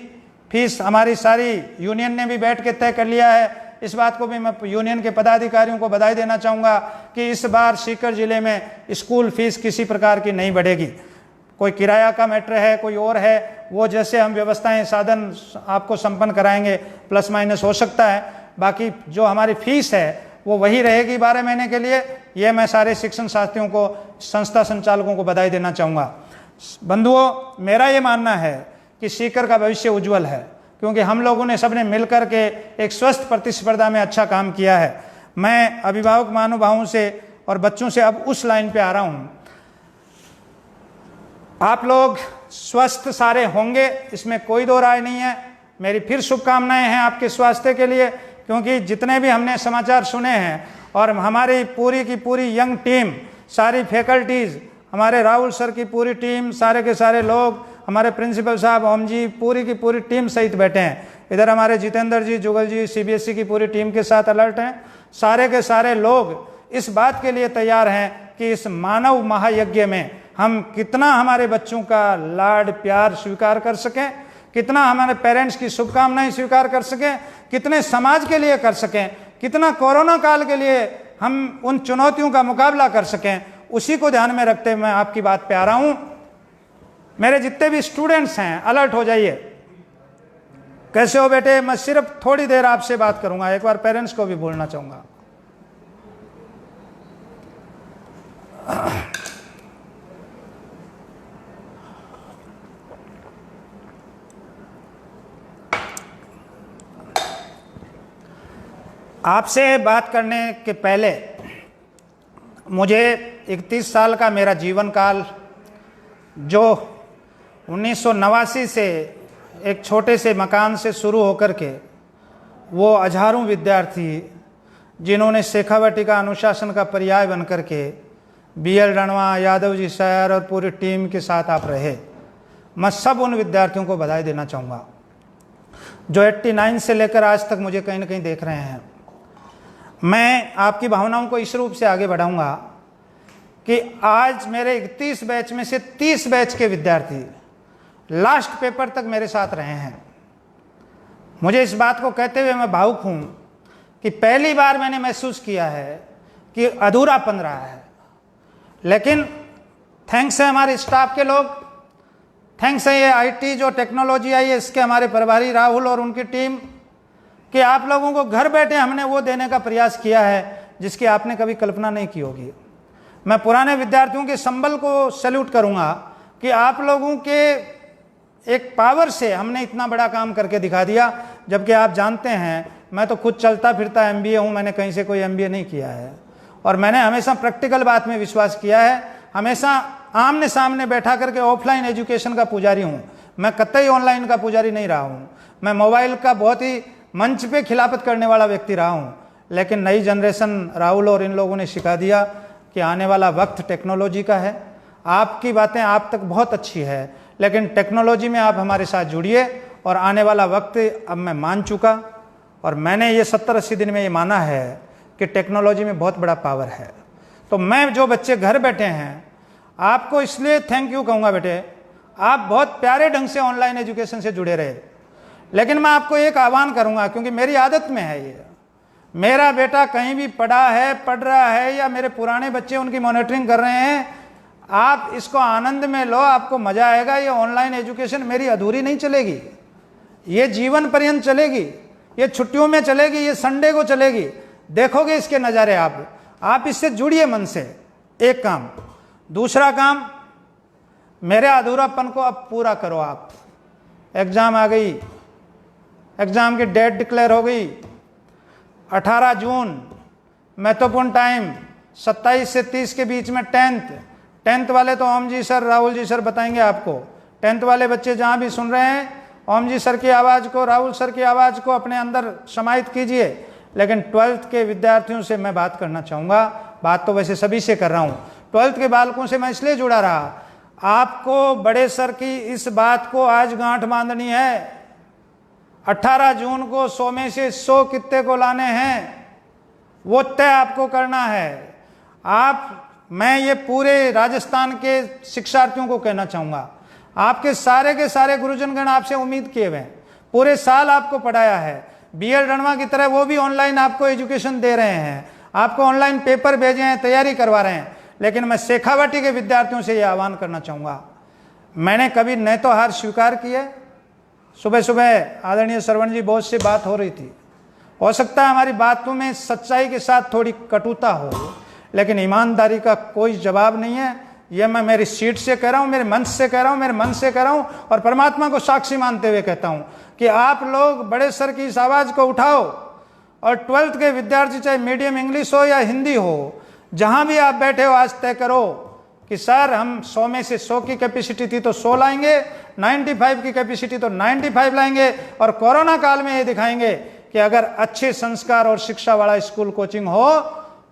फीस हमारी सारी यूनियन ने भी बैठ के तय कर लिया है। इस बात को भी मैं यूनियन के पदाधिकारियों को बधाई देना चाहूँगा कि इस बार सीकर जिले में स्कूल फीस किसी प्रकार की नहीं बढ़ेगी। कोई किराया का मैटर है, कोई और है, वो जैसे हम व्यवस्थाएं साधन आपको संपन्न कराएंगे, प्लस माइनस हो सकता है। बाकी जो हमारी फीस है वो वही रहेगी 12 महीने के लिए। ये मैं सारे शिक्षण साथियों को, संस्था संचालकों को बधाई देना चाहूँगा। बंधुओं, मेरा ये मानना है कि सीकर का भविष्य उज्जवल है, क्योंकि हम लोगों ने सबने मिलकर के एक स्वस्थ प्रतिस्पर्धा में अच्छा काम किया है। मैं अभिभावक महानुभावों से और बच्चों से अब उस लाइन पे आ रहा हूँ, आप लोग स्वस्थ सारे होंगे, इसमें कोई दो राय नहीं है। मेरी फिर शुभकामनाएं हैं आपके स्वास्थ्य के लिए, क्योंकि जितने भी हमने समाचार सुने हैं और हमारी पूरी की पूरी यंग टीम, सारी फैकल्टीज़, हमारे राहुल सर की पूरी टीम, सारे के सारे लोग, हमारे प्रिंसिपल साहब ओम जी, पूरी की पूरी टीम सहित बैठे हैं। इधर हमारे जितेंद्र जी, जुगल जी CBSE की पूरी टीम के साथ अलर्ट हैं। सारे के सारे लोग इस बात के लिए तैयार हैं कि इस मानव महायज्ञ में हम कितना हमारे बच्चों का लाड प्यार स्वीकार कर सकें, कितना हमारे पेरेंट्स की शुभकामनाएं स्वीकार कर सकें, कितने समाज के लिए कर सकें, कितना कोरोना काल के लिए हम उन चुनौतियों का मुकाबला कर सकें, उसी को ध्यान में रखते हुए मैं आपकी बात पे आ रहा हूं। मेरे जितने भी स्टूडेंट्स हैं, अलर्ट हो जाइए। कैसे हो बेटे? मैं सिर्फ थोड़ी देर आपसे बात करूंगा, एक बार पेरेंट्स को भी बोलना चाहूंगा। आपसे बात करने के पहले मुझे 31 साल का मेरा जीवन काल, जो 1989 से एक छोटे से मकान से शुरू होकर के वो हजारों विद्यार्थी जिन्होंने शेखावाटी का अनुशासन का पर्याय बन करके BL रणवा, यादव जी सर और पूरी टीम के साथ आप रहे, मैं सब उन विद्यार्थियों को बधाई देना चाहूँगा जो 89 से लेकर आज तक मुझे कहीं ना कहीं देख रहे हैं। मैं आपकी भावनाओं को इस रूप से आगे बढ़ाऊंगा कि आज मेरे 31 बैच में से 30 बैच के विद्यार्थी लास्ट पेपर तक मेरे साथ रहे हैं। मुझे इस बात को कहते हुए मैं भावुक हूं कि पहली बार मैंने महसूस किया है कि अधूरापन रहा है, लेकिन थैंक्स है हमारे स्टाफ के लोग, थैंक्स है ये IT जो टेक्नोलॉजी आई है इसके हमारे प्रभारी राहुल और उनकी टीम, कि आप लोगों को घर बैठे हमने वो देने का प्रयास किया है जिसकी आपने कभी कल्पना नहीं की होगी। मैं पुराने विद्यार्थियों के संबल को सैल्यूट करूंगा कि आप लोगों के एक पावर से हमने इतना बड़ा काम करके दिखा दिया, जबकि आप जानते हैं मैं तो खुद चलता फिरता MBA हूं, मैंने कहीं से कोई MBA नहीं किया है और मैंने हमेशा प्रैक्टिकल बात में विश्वास किया है, हमेशा आमने सामने बैठा करके ऑफलाइन एजुकेशन का पुजारी हूं, मैं कतई ऑनलाइन का पुजारी नहीं रहा हूं। मैं मोबाइल का बहुत ही मंच पे खिलाफत करने वाला व्यक्ति रहा हूं, लेकिन नई जनरेशन राहुल और इन लोगों ने सिखा दिया कि आने वाला वक्त टेक्नोलॉजी का है। आपकी बातें आप तक बहुत अच्छी है, लेकिन टेक्नोलॉजी में आप हमारे साथ जुड़िए और आने वाला वक्त अब मैं मान चुका और मैंने ये 70-80 दिन में ये माना है कि टेक्नोलॉजी में बहुत बड़ा पावर है। तो मैं जो बच्चे घर बैठे हैं आपको इसलिए थैंक यू कहूँगा, बेटे आप बहुत प्यारे ढंग से ऑनलाइन एजुकेशन से जुड़े रहे, लेकिन मैं आपको एक आह्वान करूँगा क्योंकि मेरी आदत में है ये, मेरा बेटा कहीं भी पढ़ रहा है या मेरे पुराने बच्चे उनकी मॉनिटरिंग कर रहे हैं, आप इसको आनंद में लो, आपको मजा आएगा। ये ऑनलाइन एजुकेशन मेरी अधूरी नहीं चलेगी, ये जीवन पर्यंत चलेगी, ये छुट्टियों में चलेगी, ये संडे को चलेगी, देखोगे इसके नज़ारे आप इससे जुड़िए मन से। एक काम, दूसरा काम, मेरे अधूरापन को अब पूरा करो आप। एग्जाम आ गई, एग्जाम की डेट डिक्लेयर हो गई, 18 जून महत्वपूर्ण टाइम, 27 से 30 के बीच में 10th वाले तो ओम जी सर, राहुल जी सर बताएंगे आपको। 10th वाले बच्चे जहाँ भी सुन रहे हैं, ओम जी सर की आवाज़ को, राहुल सर की आवाज़ को अपने अंदर समाहित कीजिए। लेकिन 12th के विद्यार्थियों से मैं बात करना चाहूँगा, बात तो वैसे सभी से कर रहा हूँ, 12th के बालकों से मैं इसलिए जुड़ा रहा, आपको बड़े सर की इस बात को आज गांठ बांधनी है। 18 जून को 100 में से 100 कितने को लाने हैं वो तय आपको करना है। मैं ये पूरे राजस्थान के शिक्षार्थियों को कहना चाहूँगा, आपके सारे के सारे गुरुजनगण आपसे उम्मीद किए हुए हैं, पूरे साल आपको पढ़ाया है, BL रणवा की तरह वो भी ऑनलाइन आपको एजुकेशन दे रहे हैं, आपको ऑनलाइन पेपर भेजे हैं, तैयारी करवा रहे हैं। लेकिन मैं शेखावाटी के विद्यार्थियों से ये आह्वान करना चाहूँगा, मैंने कभी न तो हार स्वीकार की है। सुबह सुबह आदरणीय श्रवण जी बहुत से बात हो रही थी, हो सकता है हमारी बातों में सच्चाई के साथ थोड़ी कटुता हो, लेकिन ईमानदारी का कोई जवाब नहीं है। यह मैं मेरी सीट से कह रहा हूँ, मेरे मंच से कह रहा हूँ, मेरे मन से कह रहा हूँ और परमात्मा को साक्षी मानते हुए कहता हूँ कि आप लोग बड़े सर की इस आवाज़ को उठाओ और 12th के विद्यार्थी चाहे मीडियम इंग्लिश हो या हिंदी हो, जहाँ भी आप बैठे हो, आज तय करो कि सर हम 100 में से 100 की कैपेसिटी थी तो 100 लाएंगे, 95 की कैपेसिटी तो 95 लाएंगे और कोरोना काल में ये दिखाएंगे कि अगर अच्छे संस्कार और शिक्षा वाला स्कूल कोचिंग हो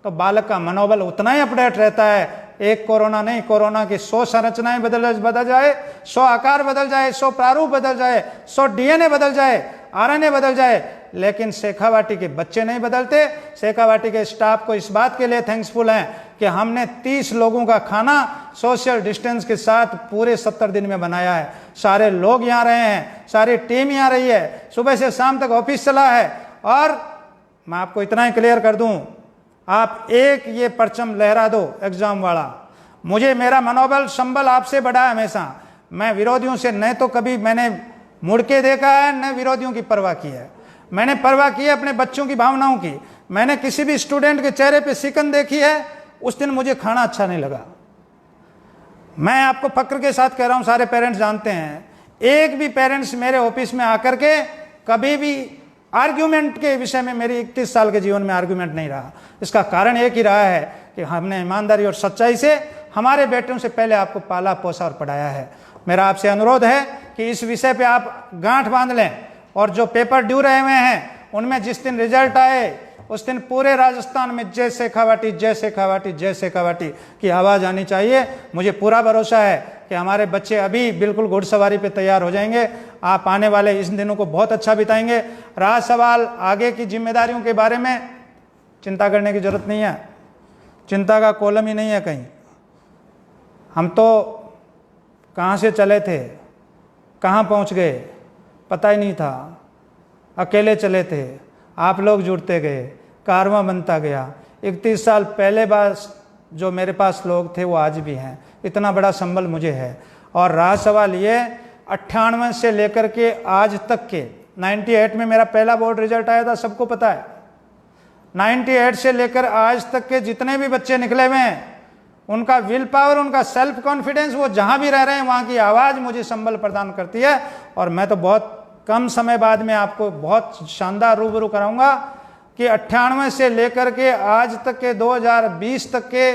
तो बालक का मनोबल उतना ही अपडेट रहता है। एक कोरोना नहीं, कोरोना की 100 संरचनाएं बदल जाए, 100 आकार बदल जाए, 100 प्रारूप बदल जाए, 100 DNA बदल जाए, RNA बदल जाए, लेकिन शेखावाटी के बच्चे नहीं बदलते। शेखावाटी के स्टाफ को इस बात के लिए थैंक्सफुल हैं कि हमने 30 लोगों का खाना सोशल डिस्टेंस के साथ पूरे 70 दिन में बनाया है। सारे लोग यहाँ रहे हैं, सारी टीम यहाँ रही है, सुबह से शाम तक ऑफिस चला है। और मैं आपको इतना ही क्लियर कर दूं, आप एक ये परचम लहरा दो एग्जाम वाला, मुझे मेरा मनोबल संबल आपसे बढ़ा है हमेशा। मैं विरोधियों से न तो कभी मैंने मुड़ के देखा है, न विरोधियों की परवाह की है। मैंने परवाह की है अपने बच्चों की भावनाओं की। मैंने किसी भी स्टूडेंट के चेहरे पे सिकन देखी है, उस दिन मुझे खाना अच्छा नहीं लगा। मैं आपको फक्र के साथ कह रहा हूं, सारे पेरेंट्स जानते हैं, एक भी पेरेंट्स मेरे ऑफिस में आकर के कभी भी आर्ग्यूमेंट के विषय में, मेरी 31 साल के जीवन में आर्ग्यूमेंट नहीं रहा। इसका कारण एक ही रहा है कि हमने ईमानदारी और सच्चाई से हमारे बेटों से पहले आपको पाला पोसा और पढ़ाया है। मेरा आपसे अनुरोध है कि इस विषय पे आप गांठ बांध लें और जो पेपर ड्यू रहे हुए हैं उनमें जिस दिन रिजल्ट आए उस दिन पूरे राजस्थान में जय शेखावाटी जय शेखावाटी जय शेखावाटी की आवाज़ आनी चाहिए। मुझे पूरा भरोसा है कि हमारे बच्चे अभी बिल्कुल घुड़सवारी पे तैयार हो जाएंगे। आप आने वाले इस दिनों को बहुत अच्छा बिताएंगे। रहा सवाल आगे की जिम्मेदारियों के बारे में, चिंता करने की जरूरत नहीं है, चिंता का कॉलम ही नहीं है कहीं। हम तो कहाँ से चले थे, कहाँ पहुँच गए पता ही नहीं था, अकेले चले थे, आप लोग जुड़ते गए, कारवां बनता गया। 31 साल पहले बार जो मेरे पास लोग थे वो आज भी हैं, इतना बड़ा संबल मुझे है। और रहा सवाल ये 98 से लेकर के आज तक के 98 में मेरा पहला बोर्ड रिजल्ट आया था, सबको पता है। 98 से लेकर आज तक के जितने भी बच्चे निकले हुए हैं उनका विल पावर, उनका सेल्फ कॉन्फिडेंस, वो जहाँ भी रह रहे हैं वहाँ की आवाज़ मुझे संबल प्रदान करती है। और मैं तो बहुत कम समय बाद में आपको बहुत शानदार रूबरू कराऊंगा कि 98 से लेकर के आज तक के 2020 तक के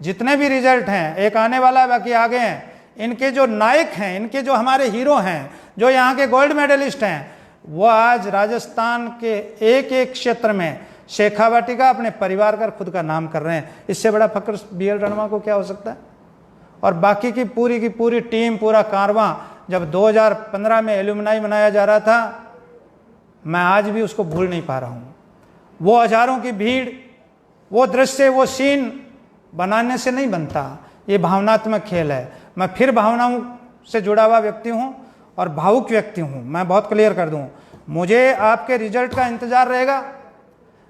जितने भी रिजल्ट हैं, एक आने वाला है बाकी आगे हैं, इनके जो नायक हैं, इनके जो हमारे हीरो हैं, जो यहाँ के गोल्ड मेडलिस्ट हैं, वो आज राजस्थान के एक एक क्षेत्र में शेखावाटी का, अपने परिवार का, खुद का नाम कर रहे हैं। इससे बड़ा फक्र BL रणवा को क्या हो सकता है। और बाकी की पूरी टीम, पूरा कारवां, जब 2015 में एल्यूमनाई मनाया जा रहा था, मैं आज भी उसको भूल नहीं पा रहा हूँ। वो हजारों की भीड़, वो दृश्य, वो सीन बनाने से नहीं बनता, ये भावनात्मक खेल है। मैं फिर भावनाओं से जुड़ा हुआ व्यक्ति हूँ और भावुक व्यक्ति हूँ। मैं बहुत क्लियर कर दूँ, मुझे आपके रिजल्ट का इंतजार रहेगा,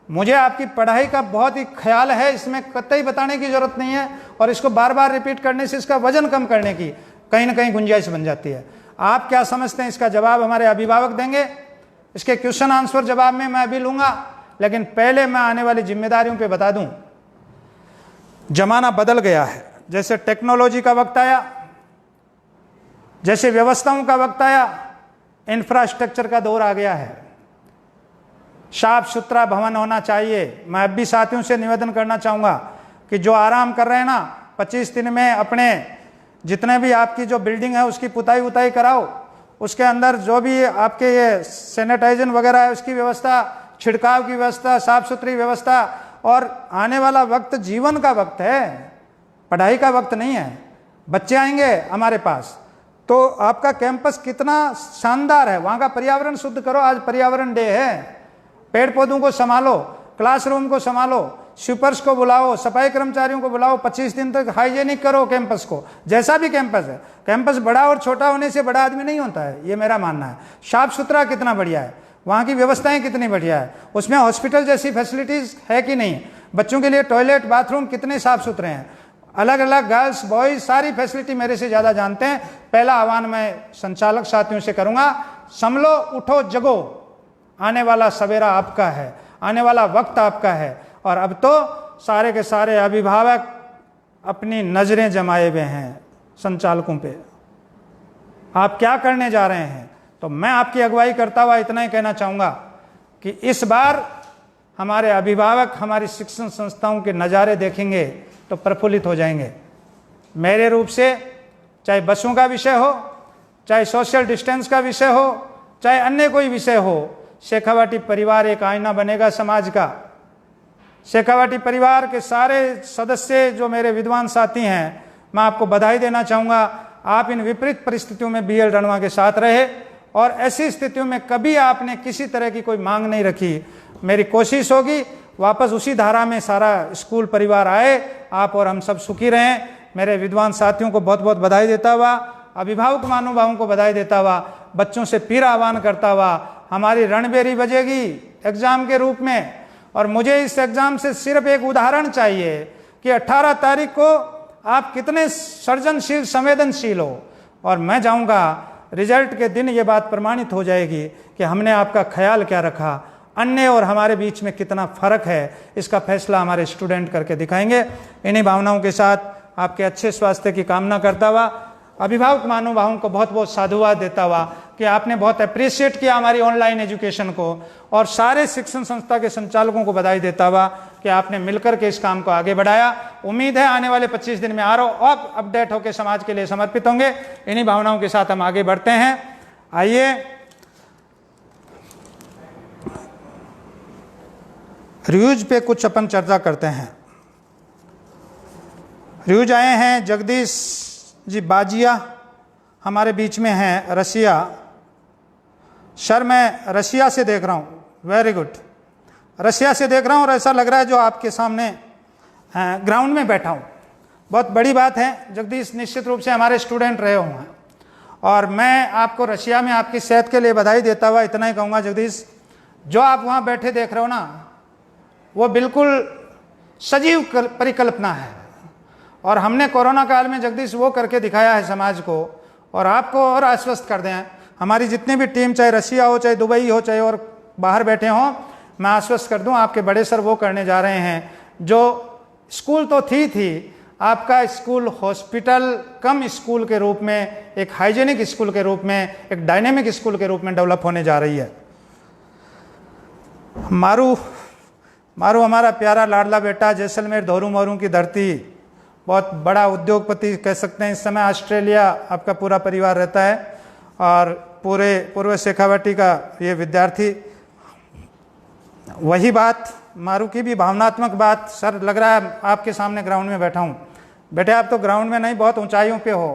मुझे आपकी पढ़ाई का बहुत ही ख्याल है, इसमें कतई बताने की जरूरत नहीं है। और इसको बार बार रिपीट करने से इसका वजन कम करने की कहीं ना कहीं गुंजाइश बन जाती है। आप क्या समझते हैं, इसका जवाब हमारे अभिभावक देंगे, इसके क्वेश्चन आंसर जवाब में मैं अभी लूंगा। लेकिन पहले मैं आने वाली जिम्मेदारियों पे बता दूं, जमाना बदल गया है। जैसे टेक्नोलॉजी का वक्त आया, जैसे व्यवस्थाओं का वक्त आया, इंफ्रास्ट्रक्चर का दौर आ गया है। साफ सुथरा भवन होना चाहिए। मैं अब भी साथियों से निवेदन करना चाहूँगा कि जो आराम कर रहे हैं ना, 25 दिन में अपने जितने भी आपकी जो बिल्डिंग है उसकी पुताई उताई कराओ, उसके अंदर जो भी आपके ये सैनिटाइजन वगैरह है उसकी व्यवस्था, छिड़काव की व्यवस्था, साफ सुथरी व्यवस्था। और आने वाला वक्त जीवन का वक्त है, पढ़ाई का वक्त नहीं है। बच्चे आएंगे हमारे पास तो आपका कैंपस कितना शानदार है, वहाँ का पर्यावरण शुद्ध करो। आज पर्यावरण डे है, पेड़ पौधों को संभालो, क्लासरूम को संभालो, स्वीपर्स को बुलाओ, सफाई कर्मचारियों को बुलाओ, 25 दिन तक हाइजेनिक करो कैंपस को। जैसा भी कैंपस है, कैंपस बड़ा और छोटा होने से बड़ा आदमी नहीं होता है, ये मेरा मानना है। साफ सुथरा कितना बढ़िया है, वहाँ की व्यवस्थाएं कितनी बढ़िया है, उसमें हॉस्पिटल जैसी फैसिलिटीज है कि नहीं, बच्चों के लिए टॉयलेट बाथरूम कितने साफ सुथरे हैं, अलग अलग गर्ल्स बॉयज सारी फैसिलिटी मेरे से ज़्यादा जानते हैं। पहला आह्वान मैं संचालक साथियों से करूँगा, संभलो, उठो, जगो, आने वाला सवेरा आपका है, आने वाला वक्त आपका है। और अब तो सारे के सारे अभिभावक अपनी नज़रें जमाए हुए हैं संचालकों पे, आप क्या करने जा रहे हैं। तो मैं आपकी अगुवाई करता हुआ इतना ही कहना चाहूँगा कि इस बार हमारे अभिभावक हमारी शिक्षण संस्थाओं के नज़ारे देखेंगे तो प्रफुल्लित हो जाएंगे। मेरे रूप से चाहे बसों का विषय हो, चाहे सोशल डिस्टेंस का विषय हो, चाहे अन्य कोई विषय हो, शेखावाटी परिवार एक आईना बनेगा समाज का। शेखावाटी परिवार के सारे सदस्य जो मेरे विद्वान साथी हैं, मैं आपको बधाई देना चाहूँगा। आप इन विपरीत परिस्थितियों में BL रणवा के साथ रहे और ऐसी स्थितियों में कभी आपने किसी तरह की कोई मांग नहीं रखी। मेरी कोशिश होगी वापस उसी धारा में सारा स्कूल परिवार आए, आप और हम सब सुखी रहें। मेरे विद्वान साथियों को बहुत बहुत बधाई देता हुआ, अभिभावक महानुभावों को बधाई देता हुआ, बच्चों से फिर आह्वान करता हुआ, हमारी रणबेरी बजेगी एग्जाम के रूप में। और मुझे इस एग्जाम से सिर्फ एक उदाहरण चाहिए कि 18 तारीख को आप कितने सृजनशील संवेदनशील हो, और मैं जाऊंगा रिजल्ट के दिन ये बात प्रमाणित हो जाएगी कि हमने आपका ख्याल क्या रखा, अन्य और हमारे बीच में कितना फर्क है, इसका फैसला हमारे स्टूडेंट करके दिखाएंगे। इन्हीं भावनाओं के साथ आपके अच्छे स्वास्थ्य की कामना करता हुआ अभिभावक महानुभावों को बहुत बहुत साधुवाद देता हुआ कि आपने बहुत अप्रिशिएट किया हमारी ऑनलाइन एजुकेशन को, और सारे शिक्षण संस्था के संचालकों को बधाई देता हुआ कि आपने मिलकर के इस काम को आगे बढ़ाया। उम्मीद है आने वाले 25 दिन में और अपडेट होकर समाज के लिए समर्पित होंगे। इन्हीं भावनाओं के साथ हम आगे बढ़ते हैं। आइए रिव्यूज पे कुछ अपन चर्चा करते हैं। रिव्यूज आए हैं जगदीश जी बाजिया हमारे बीच में हैं, रसिया। सर मैं रसिया से देख रहा हूँ, वेरी गुड, रसिया से देख रहा हूँ और ऐसा लग रहा है जो आपके सामने ग्राउंड में बैठा हूँ। बहुत बड़ी बात है। जगदीश निश्चित रूप से हमारे स्टूडेंट रहे हुए हैं और मैं आपको रसिया में आपकी सेहत के लिए बधाई देता हुआ इतना ही कहूँगा जगदीश, जो आप वहाँ बैठे देख रहे हो ना, वो बिल्कुल सजीव परिकल्पना है और हमने कोरोना काल में जगदीश वो करके दिखाया है समाज को, और आपको और आश्वस्त कर दें, हमारी जितनी भी टीम चाहे रसिया हो, चाहे दुबई हो, चाहे और बाहर बैठे हों, मैं आश्वस्त कर दूं आपके बड़े सर वो करने जा रहे हैं जो स्कूल तो थी आपका स्कूल हॉस्पिटल कम स्कूल के रूप में, एक हाइजेनिक स्कूल के रूप में, एक डायनेमिक स्कूल के रूप में डेवलप होने जा रही है। मारू हमारा प्यारा लाडला बेटा, जैसलमेर धोरू मोरू की धरती, बहुत बड़ा उद्योगपति कह सकते हैं। इस समय ऑस्ट्रेलिया आपका पूरा परिवार रहता है और पूरे पूर्व शेखावाटी का ये विद्यार्थी। वही बात मारू की भी भावनात्मक बात। सर लग रहा है आपके सामने ग्राउंड में बैठा हूँ। बेटे आप तो ग्राउंड में नहीं, बहुत ऊंचाइयों पे हो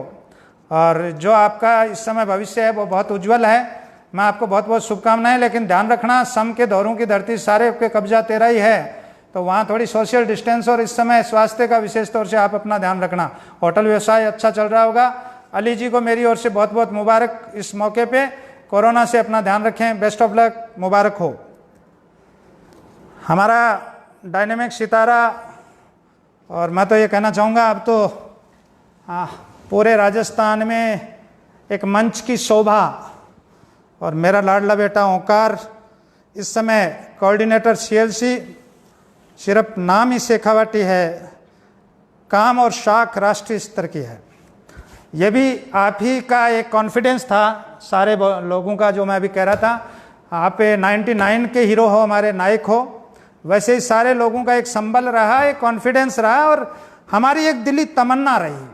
और जो आपका इस समय भविष्य है वो बहुत उज्जवल है। मैं आपको बहुत बहुत शुभकामनाएं, लेकिन ध्यान रखना सम के दौरों की धरती, सारे के कब्जा तेरा ही है, तो वहाँ थोड़ी सोशल डिस्टेंस और इस समय स्वास्थ्य का विशेष तौर से आप अपना ध्यान रखना। होटल व्यवसाय अच्छा चल रहा होगा। अली जी को मेरी ओर से बहुत बहुत मुबारक इस मौके पे। कोरोना से अपना ध्यान रखें, बेस्ट ऑफ लक, मुबारक हो। हमारा डायनेमिक सितारा, और मैं तो ये कहना चाहूँगा अब तो पूरे राजस्थान में एक मंच की शोभा, और मेरा लाडला बेटा ओंकार इस समय कोऑर्डिनेटर CLC, सिर्फ नाम ही शेखावाटी है, काम और शाख राष्ट्रीय स्तर की है। ये भी आप ही का एक कॉन्फिडेंस था सारे लोगों का, जो मैं अभी कह रहा था। आप 99 के हीरो हो, हमारे नायक हो, वैसे ही सारे लोगों का एक संबल रहा, एक कॉन्फिडेंस रहा और हमारी एक दिली तमन्ना रही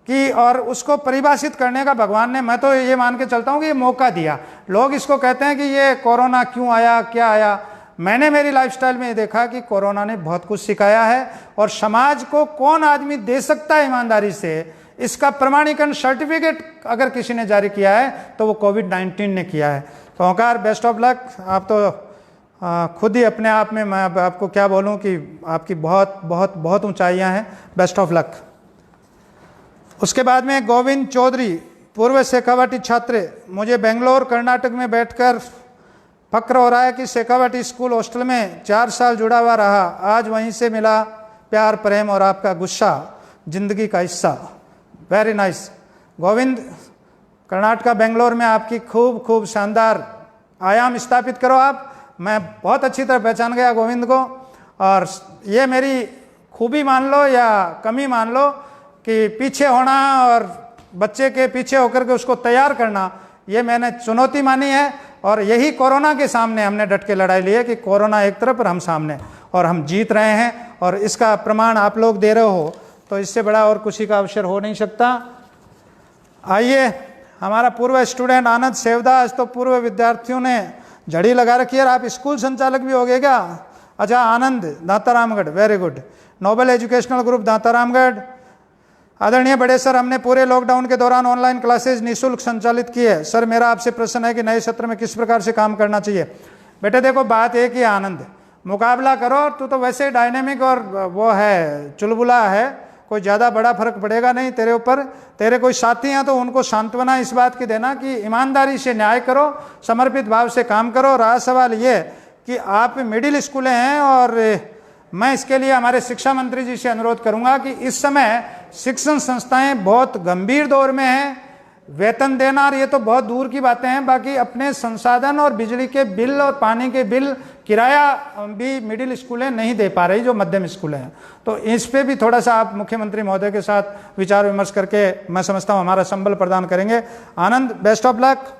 कि, और उसको परिभाषित करने का भगवान ने, मैं तो ये मान के चलता हूँ कि ये मौका दिया। लोग इसको कहते हैं कि ये कोरोना क्यों आया, क्या आया। मैंने मेरी लाइफस्टाइल में देखा कि कोरोना ने बहुत कुछ सिखाया है, और समाज को कौन आदमी दे सकता है ईमानदारी से, इसका प्रमाणीकरण सर्टिफिकेट अगर किसी ने जारी किया है तो वो कोविड-19 ने किया है। तो ओंकार बेस्ट ऑफ लक। आप तो खुद ही अपने आप में, मैं आपको क्या बोलूं कि आपकी बहुत बहुत बहुत ऊंचाइयां हैं। Best of luck. उसके बाद में गोविंद चौधरी, पूर्व शेखावाटी छात्र, मुझे बेंगलोर कर्नाटक में बैठकर फक्र हो रहा है कि शेखावाटी स्कूल हॉस्टल में 4 साल जुड़ा हुआ रहा। आज वहीं से मिला प्यार, प्रेम और आपका गुस्सा, जिंदगी का हिस्सा। Very nice Govind. कर्नाटका बेंगलोर में आपकी खूब शानदार आयाम स्थापित करो आप। मैं बहुत अच्छी तरह पहचान गया गोविंद को, और ये मेरी खूबी मान लो या कमी मान लो कि पीछे होना और बच्चे के पीछे होकर के उसको तैयार करना, ये मैंने चुनौती मानी है। और यही कोरोना के सामने हमने डट के लड़ाई ली है कि कोरोना एक तरफ और हम सामने, और हम जीत रहे हैं, और इसका प्रमाण आप लोग दे रहे हो, तो इससे बड़ा और खुशी का अवसर हो नहीं सकता। आइए हमारा पूर्व स्टूडेंट आनंद सेवदास, तो पूर्व विद्यार्थियों ने झड़ी लगा रखी है। आप स्कूल संचालक भी हो गए क्या? अच्छा, Anand Dataramgarh, very good. Noble educational group Dataramgarh. आदरणीय बड़े सर, हमने पूरे लॉकडाउन के दौरान ऑनलाइन क्लासेज निःशुल्क संचालित की है। सर मेरा आपसे प्रश्न है कि नए सत्र में किस प्रकार से काम करना चाहिए। बेटे देखो, बात एक ही, आनंद मुकाबला करो। तू तो वैसे डायनेमिक और वो है, चुलबुला है, कोई ज़्यादा बड़ा फर्क पड़ेगा नहीं तेरे ऊपर। तेरे कोई साथी हैं तो उनको सांत्वना इस बात की देना कि ईमानदारी से न्याय करो, समर्पित भाव से काम करो। रहा सवाल ये कि आप मिडिल स्कूलें हैं, और मैं इसके लिए हमारे शिक्षा मंत्री जी से अनुरोध करूंगा कि इस समय शिक्षण संस्थाएं बहुत गंभीर दौर में हैं। वेतन देना और ये तो बहुत दूर की बातें हैं, बाकी अपने संसाधन और बिजली के बिल और पानी के बिल, किराया भी मिडिल स्कूलें नहीं दे पा रही जो मध्यम स्कूलें हैं। तो इस पे भी थोड़ा सा आप मुख्यमंत्री महोदय के साथ विचार विमर्श करके मैं समझता हूँ हमारा संबल प्रदान करेंगे। आनंद, best of luck.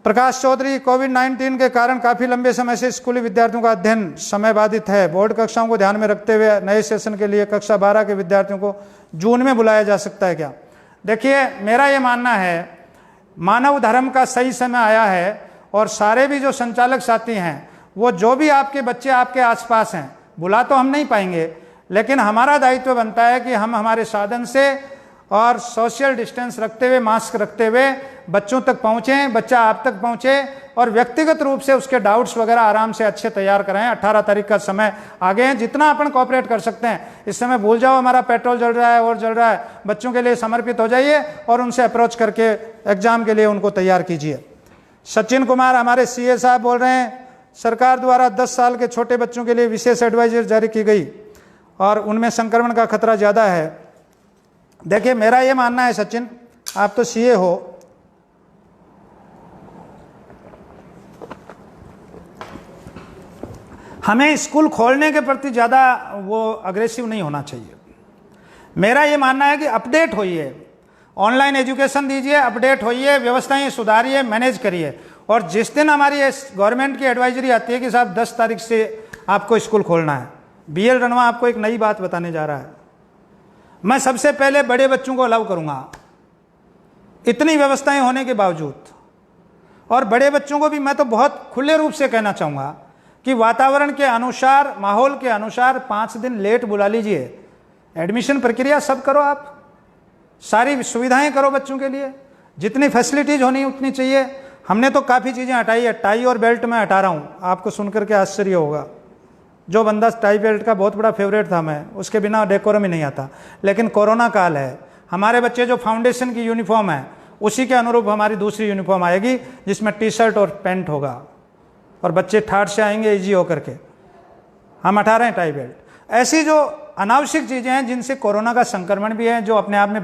Prakash Chaudhary, कोविड-19 के कारण काफ़ी लंबे समय से स्कूली विद्यार्थियों का अध्ययन समय बाधित है। बोर्ड कक्षाओं को ध्यान में रखते हुए नए सेशन के लिए कक्षा 12 के विद्यार्थियों को जून में बुलाया जा सकता है क्या? देखिए, मेरा ये मानना है मानव धर्म का सही समय आया है और सारे भी जो संचालक साथी हैं, वो जो भी आपके बच्चे आपके आसपास हैं, बुला तो हम नहीं पाएंगे, लेकिन हमारा दायित्व बनता है कि हम हमारे साधन से और सोशल डिस्टेंस रखते हुए, मास्क रखते हुए बच्चों तक पहुँचें, बच्चा आप तक पहुँचे और व्यक्तिगत रूप से उसके डाउट्स वगैरह आराम से अच्छे तैयार कराएं। 18 तारीख का समय आगे है, जितना अपन कोऑपरेट कर सकते हैं इस समय भूल जाओ हमारा पेट्रोल जल रहा है और जल रहा है, बच्चों के लिए समर्पित हो जाइए और उनसे अप्रोच करके एग्जाम के लिए उनको तैयार कीजिए। सचिन कुमार, हमारे सीए साहब बोल रहे हैं, सरकार द्वारा 10 साल के छोटे बच्चों के लिए विशेष एडवाइजरी जारी की गई और उनमें संक्रमण का खतरा ज़्यादा है। देखिए, मेरा ये मानना है सचिन, आप तो सीए हो, हमें स्कूल खोलने के प्रति ज़्यादा वो अग्रेसिव नहीं होना चाहिए। मेरा ये मानना है कि अपडेट होइए, ऑनलाइन एजुकेशन दीजिए, अपडेट होइए, व्यवस्थाएं सुधारिए, मैनेज करिए। और जिस दिन हमारी गवर्नमेंट की एडवाइजरी आती है कि साहब 10 तारीख से आपको स्कूल खोलना है, बीएल रणवा आपको एक नई बात बताने जा रहा है। मैं सबसे पहले बड़े बच्चों को अलाउ करूँगा, इतनी व्यवस्थाएं होने के बावजूद। और बड़े बच्चों को भी मैं तो बहुत खुले रूप से कहना चाहूँगा कि वातावरण के अनुसार, माहौल के अनुसार 5 दिन लेट बुला लीजिए। एडमिशन प्रक्रिया सब करो, आप सारी सुविधाएं करो बच्चों के लिए, जितनी फैसिलिटीज होनी उतनी चाहिए। हमने तो काफ़ी चीज़ें हटाई है, टाई और बेल्ट मैं हटा रहा हूँ, आपको सुनकर के आश्चर्य होगा। जो बंदा टाई बेल्ट का बहुत बड़ा फेवरेट था मैं, उसके बिना डेकोरम ही नहीं आता। लेकिन कोरोना काल है, हमारे बच्चे जो फाउंडेशन की यूनिफॉर्म है उसी के अनुरूप हमारी दूसरी यूनिफॉर्म आएगी जिसमें टी शर्ट और पैंट होगा और बच्चे ठाठ से आएंगे इजी होकर के। हम हटा रहे हैं टाई बेल्ट। ऐसी जो अनावश्यक चीज़ें हैं जिनसे कोरोना का संक्रमण भी है, जो अपने आप में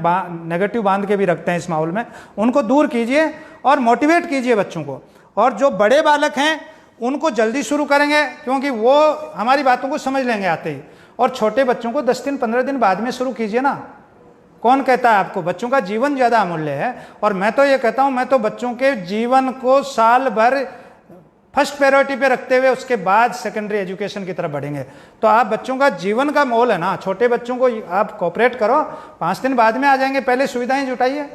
नेगेटिव बांध के भी रखते हैं इस माहौल में, उनको दूर कीजिए और मोटिवेट कीजिए बच्चों को। और जो बड़े बालक हैं उनको जल्दी शुरू करेंगे क्योंकि वो हमारी बातों को समझ लेंगे आते ही। और छोटे बच्चों को 10 दिन 15 दिन बाद में शुरू कीजिए ना। कौन कहता है आपको? बच्चों का जीवन ज़्यादा अमूल्य है। और मैं तो ये कहता हूँ, मैं तो बच्चों के जीवन को साल भर फर्स्ट प्रायोरिटी पे रखते हुए उसके बाद सेकेंडरी एजुकेशन की तरफ बढ़ेंगे। तो आप बच्चों का जीवन का मोल है ना, छोटे बच्चों को आप कोऑपरेट करो, 5 दिन बाद में आ जाएंगे, पहले सुविधाएं जुटाइए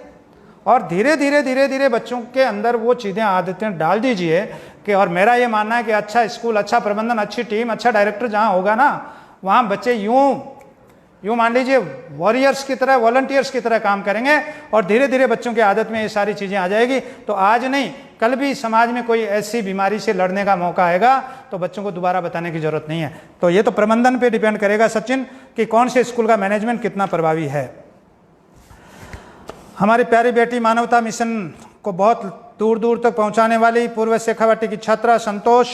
और धीरे धीरे बच्चों के अंदर वो चीज़ें, आदतें डाल दीजिए कि। और मेरा ये मानना है कि अच्छा स्कूल, अच्छा प्रबंधन, अच्छी टीम, अच्छा डायरेक्टर जहाँ होगा ना, वहाँ बच्चे यूँ मान लीजिए वॉरियर्स की तरह, वॉलंटियर्स की तरह काम करेंगे और धीरे धीरे बच्चों की आदत में ये सारी चीज़ें आ जाएगी। तो आज नहीं, कल भी समाज में कोई ऐसी बीमारी से लड़ने का मौका आएगा तो बच्चों को दोबारा बताने की जरूरत नहीं है। तो ये तो प्रबंधन पे डिपेंड करेगा सचिन कि कौन से स्कूल का मैनेजमेंट कितना प्रभावी है। हमारी प्यारी बेटी मानवता मिशन को बहुत दूर दूर तक पहुंचाने वाली पूर्व शेखावाटी की छात्रा संतोष,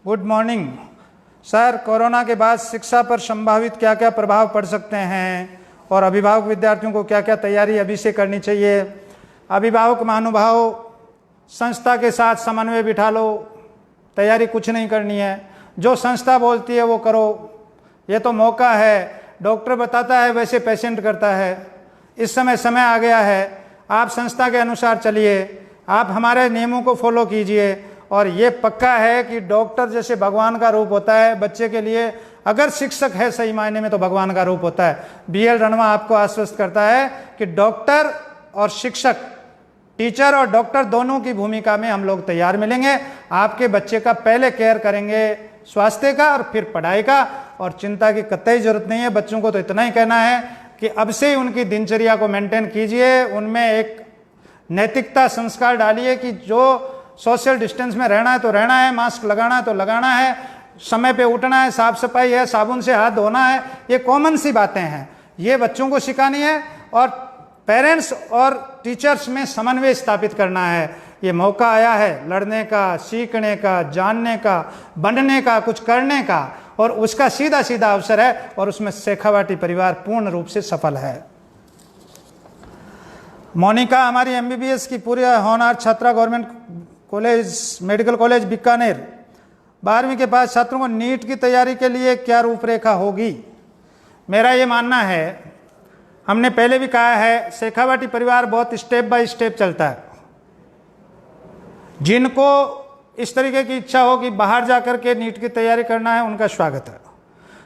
गुड मॉर्निंग सर। कोरोना के बाद शिक्षा पर संभावित क्या क्या प्रभाव पड़ सकते हैं और अभिभावक विद्यार्थियों को क्या क्या तैयारी अभी से करनी चाहिए? अभिभावक महानुभाव, संस्था के साथ समन्वय बिठा लो, तैयारी कुछ नहीं करनी है, जो संस्था बोलती है वो करो। ये तो मौका है, डॉक्टर बताता है वैसे पेशेंट करता है। इस समय आ गया है, आप संस्था के अनुसार चलिए, आप हमारे नियमों को फॉलो कीजिए। और ये पक्का है कि डॉक्टर जैसे भगवान का रूप होता है बच्चे के लिए, अगर शिक्षक है सही मायने में तो भगवान का रूप होता है। बीएल रणवा आपको आश्वस्त करता है कि डॉक्टर और शिक्षक, टीचर और डॉक्टर दोनों की भूमिका में हम लोग तैयार मिलेंगे। आपके बच्चे का पहले केयर करेंगे, स्वास्थ्य का और फिर पढ़ाई का। और चिंता की कतई जरूरत नहीं है। बच्चों को तो इतना ही कहना है कि अब से ही उनकी दिनचर्या को मेंटेन कीजिए, उनमें एक नैतिकता संस्कार डालिए कि जो सोशल डिस्टेंस में रहना है तो रहना है, मास्क लगाना है तो लगाना है, समय पे उठना है, साफ सफाई है, साबुन से हाथ धोना है। ये कॉमन सी बातें हैं, ये बच्चों को सिखानी है और पेरेंट्स और टीचर्स में समन्वय स्थापित करना है। ये मौका आया है लड़ने का, सीखने का, जानने का, बनने का, कुछ करने का, और उसका सीधा सीधा अवसर है और उसमें शेखावाटी परिवार पूर्ण रूप से सफल है। मोनिका हमारी MBBS की पूरी होनहार छात्रा, government college medical college Bikaner. 12वीं के बाद छात्रों को नीट की तैयारी के लिए क्या रूपरेखा होगी? मेरा ये मानना है, हमने पहले भी कहा है, शेखावाटी परिवार बहुत स्टेप बाय स्टेप चलता है। जिनको इस तरीके की इच्छा हो कि बाहर जाकर के नीट की तैयारी करना है, उनका स्वागत है।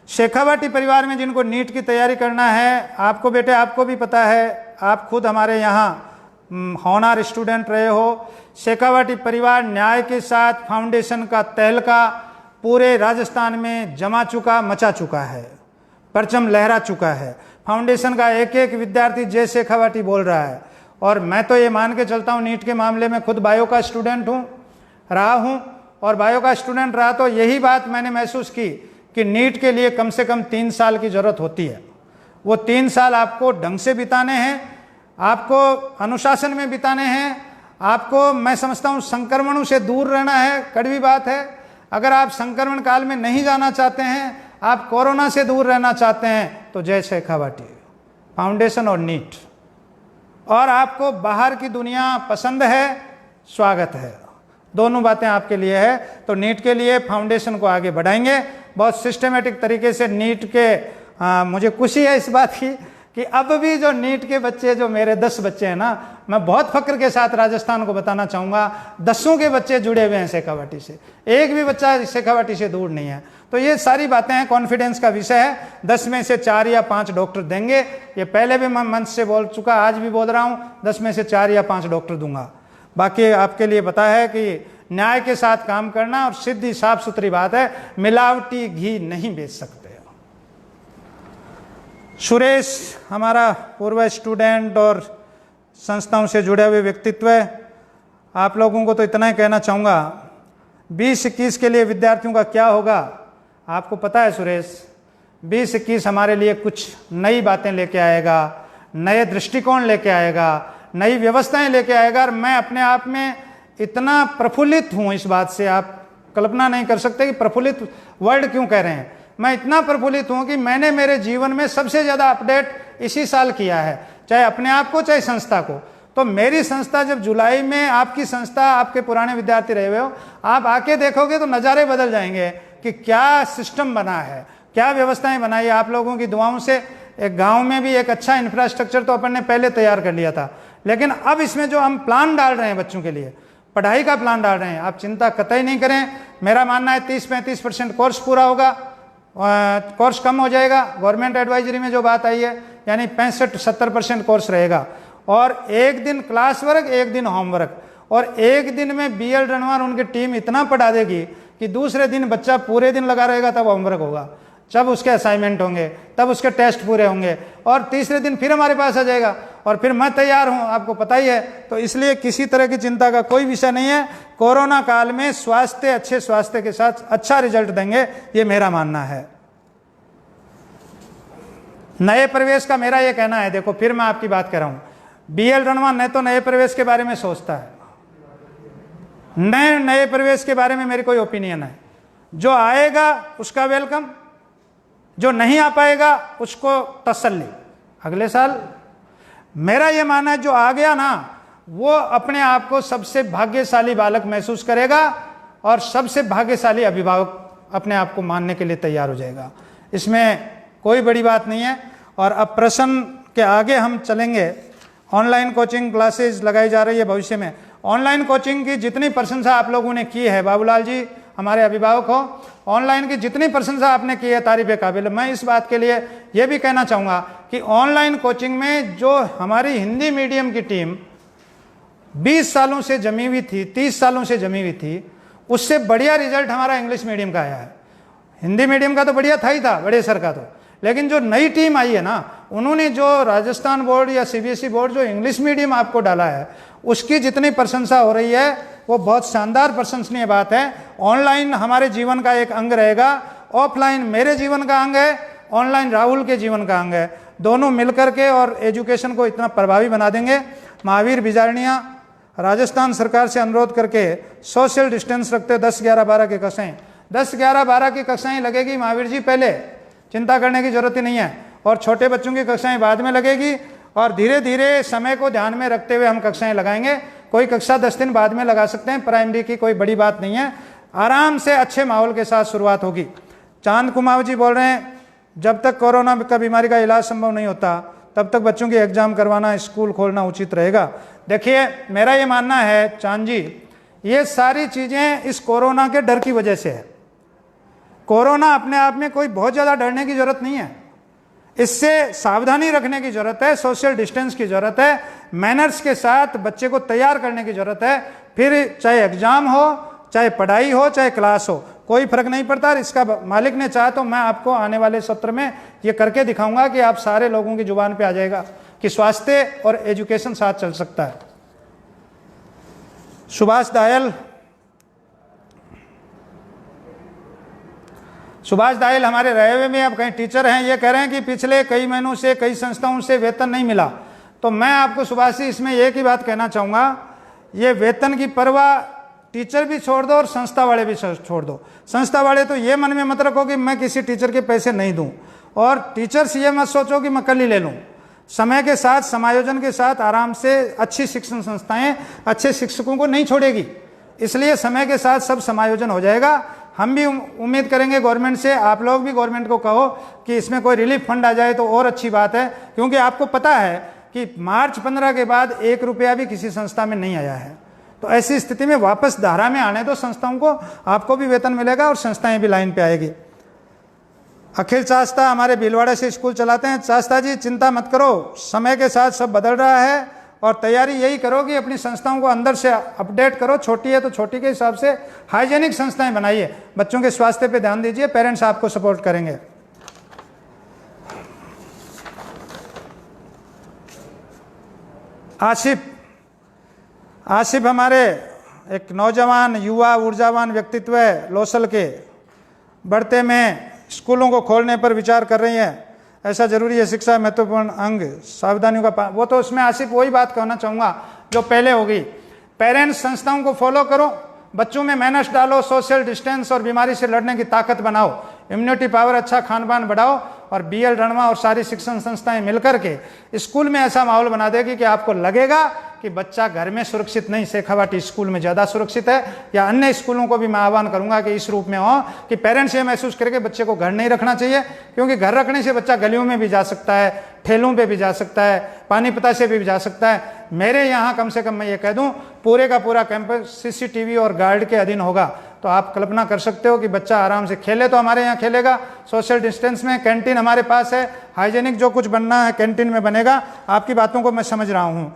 शेखावाटी परिवार में जिनको नीट की तैयारी करना है, आपको बेटे आपको भी पता है, आप खुद हमारे यहाँ होनहार स्टूडेंट रहे हो। शेखावाटी परिवार न्याय के साथ फाउंडेशन का तहलका पूरे राजस्थान में जमा चुका, मचा चुका है, परचम लहरा चुका है। फाउंडेशन का एक एक विद्यार्थी जय शेखावाटी बोल रहा है। और मैं तो ये मान के चलता हूँ, नीट के मामले में खुद बायो का स्टूडेंट रहा हूँ, और बायो का स्टूडेंट रहा तो यही बात मैंने महसूस की कि नीट के लिए कम से कम 3 साल की ज़रूरत होती है। वो 3 साल आपको ढंग से बिताने हैं, आपको अनुशासन में बिताने हैं, आपको, मैं समझता हूँ, संक्रमणों से दूर रहना है। कड़वी बात है, अगर आप संक्रमण काल में नहीं जाना चाहते हैं, आप कोरोना से दूर रहना चाहते हैं, तो जय शेखावाटी फाउंडेशन और नीट। और आपको बाहर की दुनिया पसंद है, स्वागत है, दोनों बातें आपके लिए है। तो नीट के लिए फाउंडेशन को आगे बढ़ाएंगे बहुत सिस्टमेटिक तरीके से। नीट के मुझे खुशी है इस बात की कि अब भी जो नीट के बच्चे, जो मेरे 10 बच्चे हैं ना, मैं बहुत फक्र के साथ राजस्थान को बताना चाहूँगा, 10 के बच्चे जुड़े हुए हैं शेखावाटी से, एक भी बच्चा शेखावाटी से दूर नहीं है। तो ये सारी बातें हैं, कॉन्फिडेंस का विषय है। 10 में से 4 या 5 डॉक्टर देंगे, ये पहले भी मैं मंच से बोल चुका, आज भी बोल रहा हूँ, 10 में से 4 या 5 डॉक्टर दूंगा। बाकी आपके लिए पता है कि न्याय के साथ काम करना, और सीधी साफ सुथरी बात है, मिलावटी घी नहीं बेच सकते। सुरेश हमारा पूर्व स्टूडेंट और संस्थाओं से जुड़े हुए व्यक्तित्व है। आप लोगों को तो इतना ही कहना चाहूँगा, 2021 के लिए विद्यार्थियों का क्या होगा आपको पता है सुरेश। 2021 हमारे लिए कुछ नई बातें लेके आएगा, नए दृष्टिकोण लेके आएगा, नई व्यवस्थाएं लेके आएगा। और मैं अपने आप में इतना प्रफुल्लित हूँ इस बात से, आप कल्पना नहीं कर सकते कि प्रफुल्लित वर्ड क्यों कह रहे हैं। मैं इतना प्रफुल्लित हूँ कि मैंने मेरे जीवन में सबसे ज़्यादा अपडेट इसी साल किया है, चाहे अपने आप को चाहे संस्था को। तो मेरी संस्था जब जुलाई में, आपकी संस्था, आपके पुराने विद्यार्थी रहे हुए हो, आप आके देखोगे तो नज़ारे बदल जाएंगे कि क्या सिस्टम बना है, क्या व्यवस्थाएं बनाई। आप लोगों की दुआओं से एक गांव में भी एक अच्छा इंफ्रास्ट्रक्चर तो अपन ने पहले तैयार कर लिया था, लेकिन अब इसमें जो हम प्लान डाल रहे हैं बच्चों के लिए, पढ़ाई का प्लान डाल रहे हैं, आप चिंता कतई नहीं करें। मेरा मानना है 30-35% कोर्स पूरा होगा, कोर्स कम हो जाएगा। गवर्नमेंट एडवाइजरी में जो बात आई है, यानी 65-70% कोर्स रहेगा, और एक दिन क्लास वर्क, एक दिन होमवर्क, और एक दिन में BL रणवार उनकी टीम इतना पढ़ा देगी कि दूसरे दिन बच्चा पूरे दिन लगा रहेगा, तब होमवर्क होगा, जब उसके असाइनमेंट होंगे, तब उसके टेस्ट पूरे होंगे, और तीसरे दिन फिर हमारे पास आ जाएगा, और फिर मैं तैयार हूं, आपको पता ही है। तो इसलिए किसी तरह की चिंता का कोई विषय नहीं है। कोरोना काल में अच्छे स्वास्थ्य के साथ अच्छा रिजल्ट देंगे, ये मेरा मानना है। नए प्रवेश का मेरा ये कहना है, देखो फिर मैं आपकी बात कर रहा हूं, BL रणवा न तो नए प्रवेश के बारे में सोचता है, नए प्रवेश के बारे में मेरी कोई ओपिनियन है। जो आएगा उसका वेलकम, जो नहीं आ पाएगा उसको तसल्ली अगले साल। मेरा ये मानना है जो आ गया ना, वो अपने आप को सबसे भाग्यशाली बालक महसूस करेगा, और सबसे भाग्यशाली अभिभावक अपने आप को मानने के लिए तैयार हो जाएगा। इसमें कोई बड़ी बात नहीं है। और अब प्रश्न के आगे हम चलेंगे। ऑनलाइन कोचिंग क्लासेस लगाई जा रही है भविष्य में। ऑनलाइन कोचिंग की जितनी प्रशंसा आप लोगों ने की है, बाबूलाल जी हमारे अभिभावक हो, ऑनलाइन की जितनी प्रशंसा आपने की है तारीफ़ काबिल। मैं इस बात के लिए ये भी कहना चाहूँगा कि ऑनलाइन कोचिंग में जो हमारी हिंदी मीडियम की टीम 20 सालों से जमी हुई थी, 30 सालों से जमी हुई थी, उससे बढ़िया रिजल्ट हमारा इंग्लिश मीडियम का आया है। हिंदी मीडियम का तो बढ़िया था ही था, बड़े सर का तो, लेकिन जो नई टीम आई है ना, उन्होंने जो राजस्थान बोर्ड या CBSE बोर्ड जो इंग्लिश मीडियम आपको डाला है, उसकी जितनी प्रशंसा हो रही है वो बहुत शानदार प्रशंसनीय बात है। ऑनलाइन हमारे जीवन का एक अंग रहेगा, ऑफलाइन मेरे जीवन का अंग है, ऑनलाइन राहुल के जीवन का अंग है। दोनों मिलकर के और एजुकेशन को इतना प्रभावी बना देंगे। महावीर बिजारनिया राजस्थान सरकार से अनुरोध करके सोशल डिस्टेंस रखते 10, 11, 12 की कक्षाएं, 10, 11, 12 की कक्षाएं लगेगी महावीर जी, पहले चिंता करने की जरूरत ही नहीं है, और छोटे बच्चों की कक्षाएं बाद में लगेगी। और धीरे धीरे समय को ध्यान में रखते हुए हम कक्षाएं लगाएंगे। कोई कक्षा 10 दिन बाद में लगा सकते हैं, प्राइमरी की कोई बड़ी बात नहीं है। आराम से अच्छे माहौल के साथ शुरुआत होगी। चांद कुमार जी बोल रहे हैं जब तक कोरोना का बीमारी का इलाज संभव नहीं होता तब तक बच्चों की एग्जाम करवाना, स्कूल खोलना उचित रहेगा। देखिए मेरा ये मानना है चांद जी, ये सारी चीज़ें इस कोरोना के डर की वजह से है। कोरोना अपने आप में कोई बहुत ज़्यादा डरने की जरूरत नहीं है, इससे सावधानी रखने की जरूरत है, सोशल डिस्टेंस की जरूरत है, मैनर्स के साथ बच्चे को तैयार करने की जरूरत है। फिर चाहे एग्जाम हो, चाहे पढ़ाई हो, चाहे क्लास हो, कोई फर्क नहीं पड़ता। इसका मालिक ने चाहा तो मैं आपको आने वाले सत्र में ये करके दिखाऊंगा कि आप सारे लोगों की जुबान पे आ जाएगा कि स्वास्थ्य और एजुकेशन साथ चल सकता है। सुभाष दायल हमारे रहे हुए में अब कहीं टीचर हैं, ये कह रहे हैं कि पिछले कई महीनों से कई संस्थाओं से वेतन नहीं मिला। तो मैं आपको सुभाष जी इसमें एक ही बात कहना चाहूँगा, ये वेतन की परवाह टीचर भी छोड़ दो और संस्था वाले भी छोड़ दो। संस्था वाले तो ये मन में मत रखो कि मैं किसी टीचर के पैसे नहीं दूं, और टीचर्स ये मत सोचो कि मैं कल ही ले लूं। समय के साथ, समायोजन के साथ आराम से अच्छी शिक्षण संस्थाएं अच्छे शिक्षकों को नहीं छोड़ेगी, इसलिए समय के साथ सब समायोजन हो जाएगा। हम भी उम्मीद करेंगे गवर्नमेंट से, आप लोग भी गवर्नमेंट को कहो कि इसमें कोई रिलीफ फंड आ जाए तो और अच्छी बात है, क्योंकि आपको पता है कि मार्च 15 के बाद 1 रुपया भी किसी संस्था में नहीं आया है। तो ऐसी स्थिति में वापस धारा में आने दो संस्थाओं को, आपको भी वेतन मिलेगा और संस्थाएं भी लाइन पे आएगी। अखिल चास्ता हमारे भीलवाड़ा से स्कूल चलाते हैं। चास्ता जी चिंता मत करो, समय के साथ सब बदल रहा है और तैयारी यही करो कि अपनी संस्थाओं को अंदर से अपडेट करो। छोटी है तो छोटी के हिसाब से हाइजेनिक संस्थाएं बनाइए, बच्चों के स्वास्थ्य पे ध्यान दीजिए, पेरेंट्स आपको सपोर्ट करेंगे। आसिफ हमारे एक नौजवान युवा ऊर्जावान व्यक्तित्व है, लोसल के बढ़ते में स्कूलों को खोलने पर विचार कर रही हैं। ऐसा जरूरी है, शिक्षा महत्वपूर्ण अंग, सावधानियों का वो तो उसमें आसिफ वही बात कहना चाहूँगा जो पहले होगी। पेरेंट्स संस्थाओं को फॉलो करो, बच्चों में मैनर्स डालो, सोशल डिस्टेंस और बीमारी से लड़ने की ताकत बनाओ, इम्यूनिटी पावर, अच्छा खान पान बढ़ाओ, और BL रणवा और सारी शिक्षण संस्थाएं मिलकर के स्कूल में ऐसा माहौल बना देगी कि आपको लगेगा कि बच्चा घर में सुरक्षित नहीं, शेखावाटी स्कूल में ज़्यादा सुरक्षित है। या अन्य स्कूलों को भी मैं आह्वान करूंगा कि इस रूप में हो कि पेरेंट्स ये महसूस करके बच्चे को घर नहीं रखना चाहिए, क्योंकि घर रखने से बच्चा गलियों में भी जा सकता है, ठेलों पे भी जा सकता है, पानी पता से भी जा सकता है। मेरे यहाँ कम से कम मैं ये कह दूँ, पूरे का पूरा कैंपस CCTV और गार्ड के अधीन होगा। तो आप कल्पना कर सकते हो कि बच्चा आराम से खेले तो हमारे यहाँ खेलेगा, सोशल डिस्टेंस में, कैंटीन हमारे पास है, हाइजेनिक जो कुछ बनना है कैंटीन में बनेगा। आपकी बातों को मैं समझ रहा हूँ।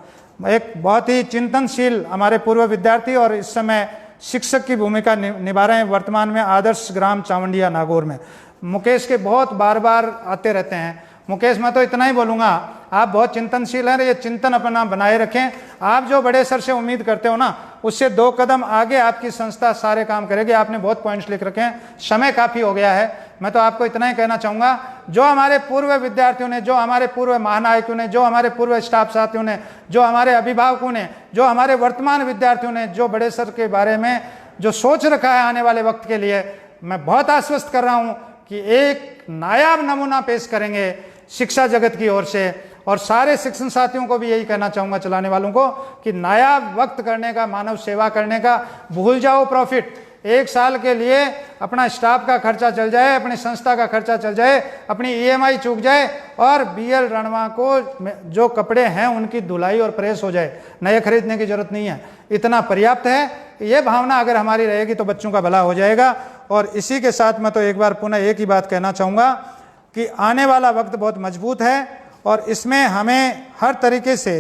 एक बहुत ही चिंतनशील हमारे पूर्व विद्यार्थी और इस समय शिक्षक की भूमिका निभा रहे हैं वर्तमान में आदर्श ग्राम चावंडिया नागौर में। मुकेश के बहुत बार बार आते रहते हैं। मुकेश, मैं तो इतना ही बोलूँगा, आप बहुत चिंतनशील हैं, ये चिंतन अपना बनाए रखें। आप जो बड़े सर से उम्मीद करते हो ना, उससे 2 कदम आगे आपकी संस्था सारे काम करेगी। आपने बहुत पॉइंट्स लिख रखे हैं, समय काफ़ी हो गया है। मैं तो आपको इतना ही कहना चाहूँगा, जो हमारे पूर्व विद्यार्थियों ने, जो हमारे पूर्व महानायकों ने, जो हमारे पूर्व स्टाफ साथियों ने, जो हमारे अभिभावकों ने, जो हमारे वर्तमान विद्यार्थियों ने जो बड़े सर के बारे में जो सोच रखा है आने वाले वक्त के लिए, मैं बहुत आश्वस्त कर रहा हूँ कि एक नायाब नमूना पेश करेंगे शिक्षा जगत की ओर से। और सारे शिक्षण साथियों को भी यही कहना चाहूँगा, चलाने वालों को, कि नायाब वक्त करने का, मानव सेवा करने का, भूल जाओ प्रॉफिट। 1 साल के लिए अपना स्टाफ का खर्चा चल जाए, अपनी संस्था का खर्चा चल जाए, अपनी EMI चूक जाए, और BL रणवा को जो कपड़े हैं उनकी धुलाई और प्रेस हो जाए, नए खरीदने की जरूरत नहीं है, इतना पर्याप्त है। ये भावना अगर हमारी रहेगी तो बच्चों का भला हो जाएगा। और इसी के साथ मैं तो एक बार पुनः एक ही बात कहना चाहूँगा कि आने वाला वक्त बहुत मजबूत है, और इसमें हमें हर तरीके से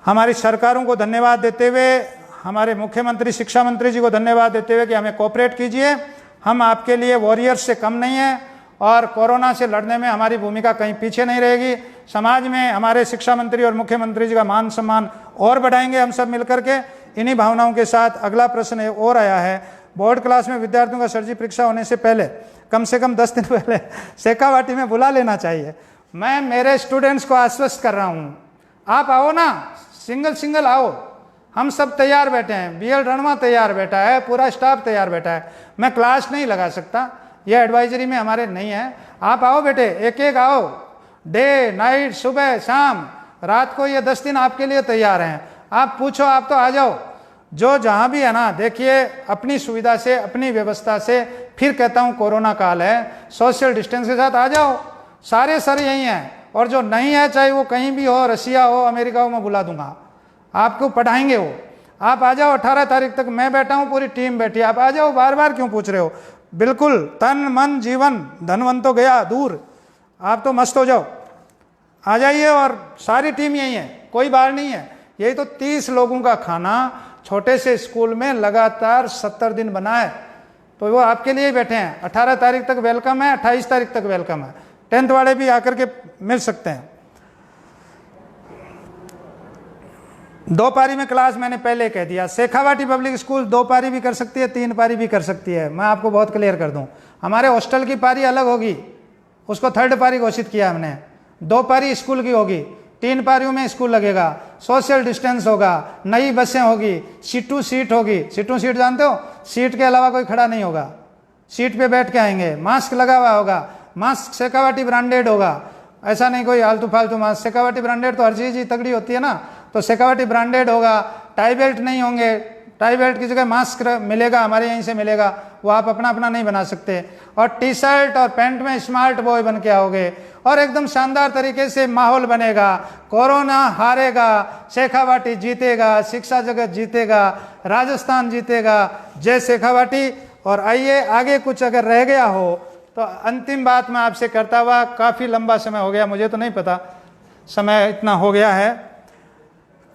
हमारी सरकारों को धन्यवाद देते हुए, हमारे मुख्यमंत्री, शिक्षा मंत्री जी को धन्यवाद देते हुए कि हमें कोऑपरेट कीजिए। हम आपके लिए वॉरियर्स से कम नहीं हैं, और कोरोना से लड़ने में हमारी भूमिका कहीं पीछे नहीं रहेगी। समाज में हमारे शिक्षा मंत्री और मुख्यमंत्री जी का मान सम्मान और बढ़ाएंगे हम सब मिलकर के। इन्हीं भावनाओं के साथ अगला प्रश्न और आया है, बोर्ड क्लास में विद्यार्थियों का सर्जी परीक्षा होने से पहले कम से कम 10 दिन पहले शेखावाटी में बुला लेना चाहिए। मैं मेरे स्टूडेंट्स को आश्वस्त कर रहा हूँ, आप आओ ना, सिंगल आओ, हम सब तैयार बैठे हैं, BL रणवा तैयार बैठा है, पूरा स्टाफ तैयार बैठा है। मैं क्लास नहीं लगा सकता, ये एडवाइजरी में हमारे नहीं है। आप आओ बेटे, एक आओ, डे नाइट, सुबह शाम, रात को, ये 10 दिन आपके लिए तैयार हैं। आप पूछो, आप तो आ जाओ, जो जहाँ भी है ना। देखिए अपनी सुविधा से, अपनी व्यवस्था से, फिर कहता हूँ कोरोना काल है, सोशल डिस्टेंस के साथ आ जाओ। सारे सर यही हैं, और जो नहीं है चाहे वो कहीं भी हो, रसिया हो, अमेरिका हो, मैं बुला दूंगा, आपको पढ़ाएंगे वो। आप आ जाओ, 18 तारीख तक मैं बैठा हूँ, पूरी टीम बैठी है, आप आ जाओ। बार बार क्यों पूछ रहे हो? बिल्कुल तन मन जीवन, धनवन तो गया दूर, आप तो मस्त हो जाओ, आ जाइए। और सारी टीम यही है, कोई बाहर नहीं है। यही तो 30 लोगों का खाना छोटे से स्कूल में लगातार 70 दिन बना है, तो वो आपके लिए ही बैठे हैं। 18 तारीख तक वेलकम है, 28 तारीख तक वेलकम है। 10th वाले भी आकर के मिल सकते हैं। 2 पारी में क्लास मैंने पहले कह दिया। शेखावाटी पब्लिक स्कूल 2 पारी भी कर सकती है, 3 पारी भी कर सकती है। मैं आपको बहुत क्लियर कर दूं, हमारे हॉस्टल की पारी अलग होगी, उसको 3rd पारी घोषित किया हमने। 2 पारी स्कूल की होगी, 3 पारियों में स्कूल लगेगा, सोशल डिस्टेंस होगा, नई बसें होगी, सीटू सीट होगी। सीटू सीट जानते हो? सीट के अलावा कोई खड़ा नहीं होगा, सीट पे बैठ के आएंगे, मास्क लगा हुआ होगा, मास्क शेखावाटी ब्रांडेड होगा, ऐसा नहीं कोई आलतू फालतू मास्क। शेखावाटी ब्रांडेड तो हर चीज़ ही तगड़ी होती है ना, तो शेखावाटी ब्रांडेड होगा। टाई बेल्ट नहीं होंगे, टाई बेल्ट की जगह मास्क मिलेगा, हमारे यहीं से मिलेगा, वो आप अपना अपना नहीं बना सकते। और टी शर्ट और पैंट में स्मार्ट बॉय बन के आओगे, और एकदम शानदार तरीके से माहौल बनेगा। कोरोना हारेगा, शेखावाटी जीतेगा, शिक्षा जगत जीतेगा, राजस्थान जीतेगा। जय शेखावाटी। और आइए आगे कुछ अगर रह गया हो तो अंतिम बात मैं आपसे करता हुआ, काफ़ी लंबा समय हो गया, मुझे तो नहीं पता समय इतना हो गया है।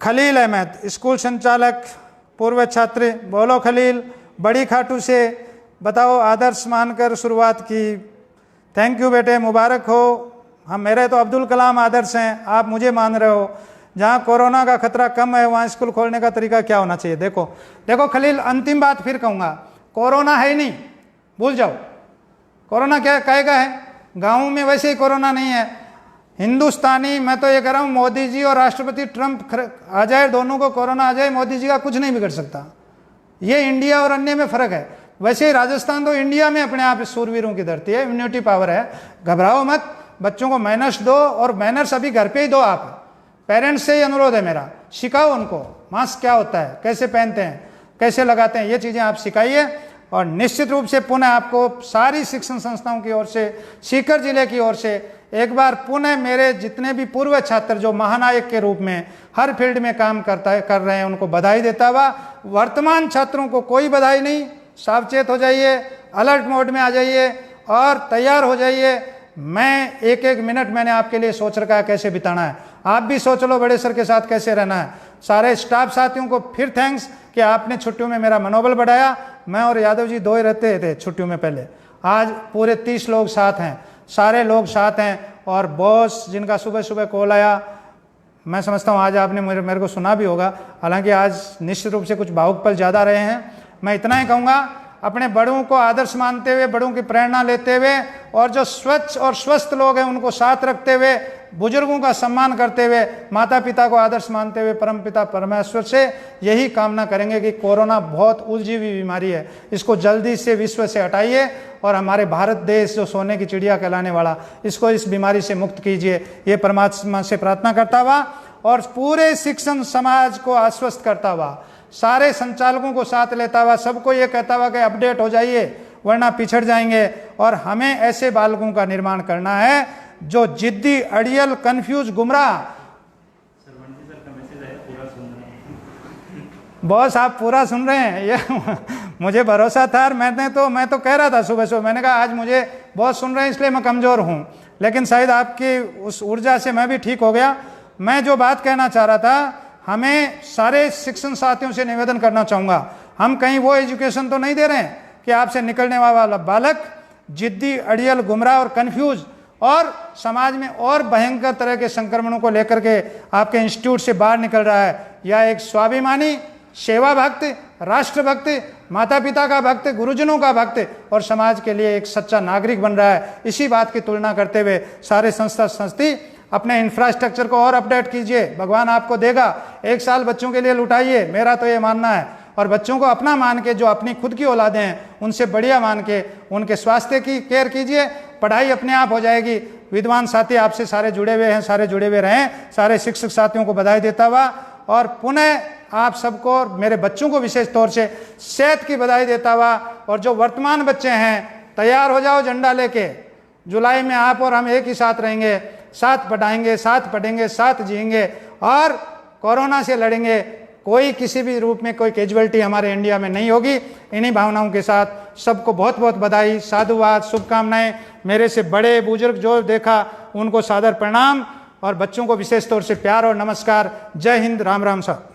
खलील अहमद, स्कूल संचालक, पूर्व छात्र। बोलो खलील, बड़ी खाटू से बताओ, आदर्श मानकर शुरुआत की। थैंक यू बेटे, मुबारक हो। हम, मेरे तो अब्दुल कलाम आदर्श हैं, आप मुझे मान रहे हो। जहाँ कोरोना का खतरा कम है वहाँ स्कूल खोलने का तरीका क्या होना चाहिए? देखो खलील, अंतिम बात फिर कहूँगा, कोरोना है ही नहीं, भूल जाओ। कोरोना क्या कहेगा है? गाँव में वैसे ही कोरोना नहीं है। हिंदुस्तानी, मैं तो ये कह रहा हूँ, मोदी जी और राष्ट्रपति ट्रंप आ जाए, दोनों को कोरोना आ जाए, मोदी जी का कुछ नहीं बिगड़ सकता। ये इंडिया और अन्य में फ़र्क है। वैसे ही राजस्थान तो इंडिया में अपने आप सूरवीरों की धरती है, इम्यूनिटी पावर है। घबराओ मत, बच्चों को मैनर्स दो, और मैनर्स अभी घर पे ही दो। आप पेरेंट्स से ही अनुरोध है मेरा, सिखाओ उनको मास्क क्या होता है, कैसे पहनते हैं, कैसे लगाते हैं, ये चीज़ें आप सिखाइए। और निश्चित रूप से पुनः आपको सारी शिक्षण संस्थाओं की ओर से, सीकर जिले की ओर से एक बार पुनः मेरे जितने भी पूर्व छात्र जो महानायक के रूप में हर फील्ड में काम कर रहे हैं, उनको बधाई देता हुआ, वर्तमान छात्रों को कोई बधाई नहीं, सावचेत हो जाइए, अलर्ट मोड में आ जाइए और तैयार हो जाइए। मैं एक एक मिनट मैंने आपके लिए सोच रखा है कैसे बिताना है। आप भी सोच लो बड़े सर के साथ कैसे रहना है। सारे स्टाफ साथियों को फिर थैंक्स कि आपने छुट्टियों में मेरा मनोबल बढ़ाया। मैं और यादव जी 2 ही रहते थे छुट्टियों में पहले, आज पूरे 30 लोग साथ हैं, सारे लोग साथ हैं। और बॉस जिनका सुबह सुबह कॉल आया, मैं समझता हूँ आज आपने मेरे को सुना भी होगा, हालांकि आज निश्चित रूप से कुछ भावुक पल ज़्यादा रहे हैं। मैं इतना ही कहूँगा, अपने बड़ों को आदर्श मानते हुए, बड़ों की प्रेरणा लेते हुए, और जो स्वच्छ और स्वस्थ लोग हैं उनको साथ रखते हुए, बुजुर्गों का सम्मान करते हुए, माता पिता को आदर्श मानते हुए, परमपिता परमेश्वर से यही कामना करेंगे कि कोरोना बहुत उलझी हुई बीमारी है, इसको जल्दी से विश्व से हटाइए और हमारे भारत देश जो सोने की चिड़िया कहलाने वाला, इसको इस बीमारी से मुक्त कीजिए। ये परमात्मा से प्रार्थना करता हुआ और पूरे शिक्षण समाज को आश्वस्त करता हुआ, सारे संचालकों को साथ लेता हुआ, सबको ये कहता हुआ कि अपडेट हो जाइए वरना पिछड़ जाएंगे। और हमें ऐसे बालकों का निर्माण करना है जो जिद्दी, अड़ियल, कंफ्यूज, गुमराह। बॉस आप पूरा सुन रहे हैं? ये मुझे भरोसा था, और मैं तो कह रहा था सुबह सुबह, मैंने कहा आज मुझे बहुत सुन रहे हैं इसलिए मैं कमज़ोर हूँ, लेकिन शायद आपकी उस ऊर्जा से मैं भी ठीक हो गया। मैं जो बात कहना चाह रहा था, हमें सारे शिक्षण साथियों से निवेदन करना चाहूँगा, हम कहीं वो एजुकेशन तो नहीं दे रहे हैं कि आपसे निकलने वाला बालक जिद्दी, अड़ियल, गुमराह और कन्फ्यूज और समाज में और भयंकर तरह के संक्रमणों को लेकर के आपके इंस्टीट्यूट से बाहर निकल रहा है, या एक स्वाभिमानी, सेवा भक्त, राष्ट्रभक्त, माता पिता का भक्त, गुरुजनों का भक्त और समाज के लिए एक सच्चा नागरिक बन रहा है। इसी बात की तुलना करते हुए सारे संस्थी अपने इंफ्रास्ट्रक्चर को और अपडेट कीजिए, भगवान आपको देगा। 1 साल बच्चों के लिए लुटाइए, मेरा तो ये मानना है। और बच्चों को अपना मान के, जो अपनी खुद की औलादें हैं उनसे बढ़िया मान के उनके स्वास्थ्य की केयर कीजिए। पढ़ाई अपने आप हो जाएगी। विद्वान साथी आपसे सारे जुड़े हुए हैं, सारे जुड़े हुए रहें। सारे शिक्षक साथियों को बधाई देता हुआ और पुनः आप सबको और मेरे बच्चों को विशेष तौर से सेहत की बधाई देता हुआ, और जो वर्तमान बच्चे हैं तैयार हो जाओ झंडा लेके। जुलाई में आप और हम एक ही साथ रहेंगे, साथ पढ़ाएंगे, साथ पढ़ेंगे, साथ जिएंगे और कोरोना से लड़ेंगे। कोई किसी भी रूप में कोई कैजुअलिटी हमारे इंडिया में नहीं होगी। इन्हीं भावनाओं के साथ सबको बहुत बहुत बधाई, साधुवाद, शुभकामनाएं। मेरे से बड़े बुजुर्ग जो देखा उनको सादर प्रणाम और बच्चों को विशेष तौर से प्यार और नमस्कार। जय हिंद, राम राम साहब।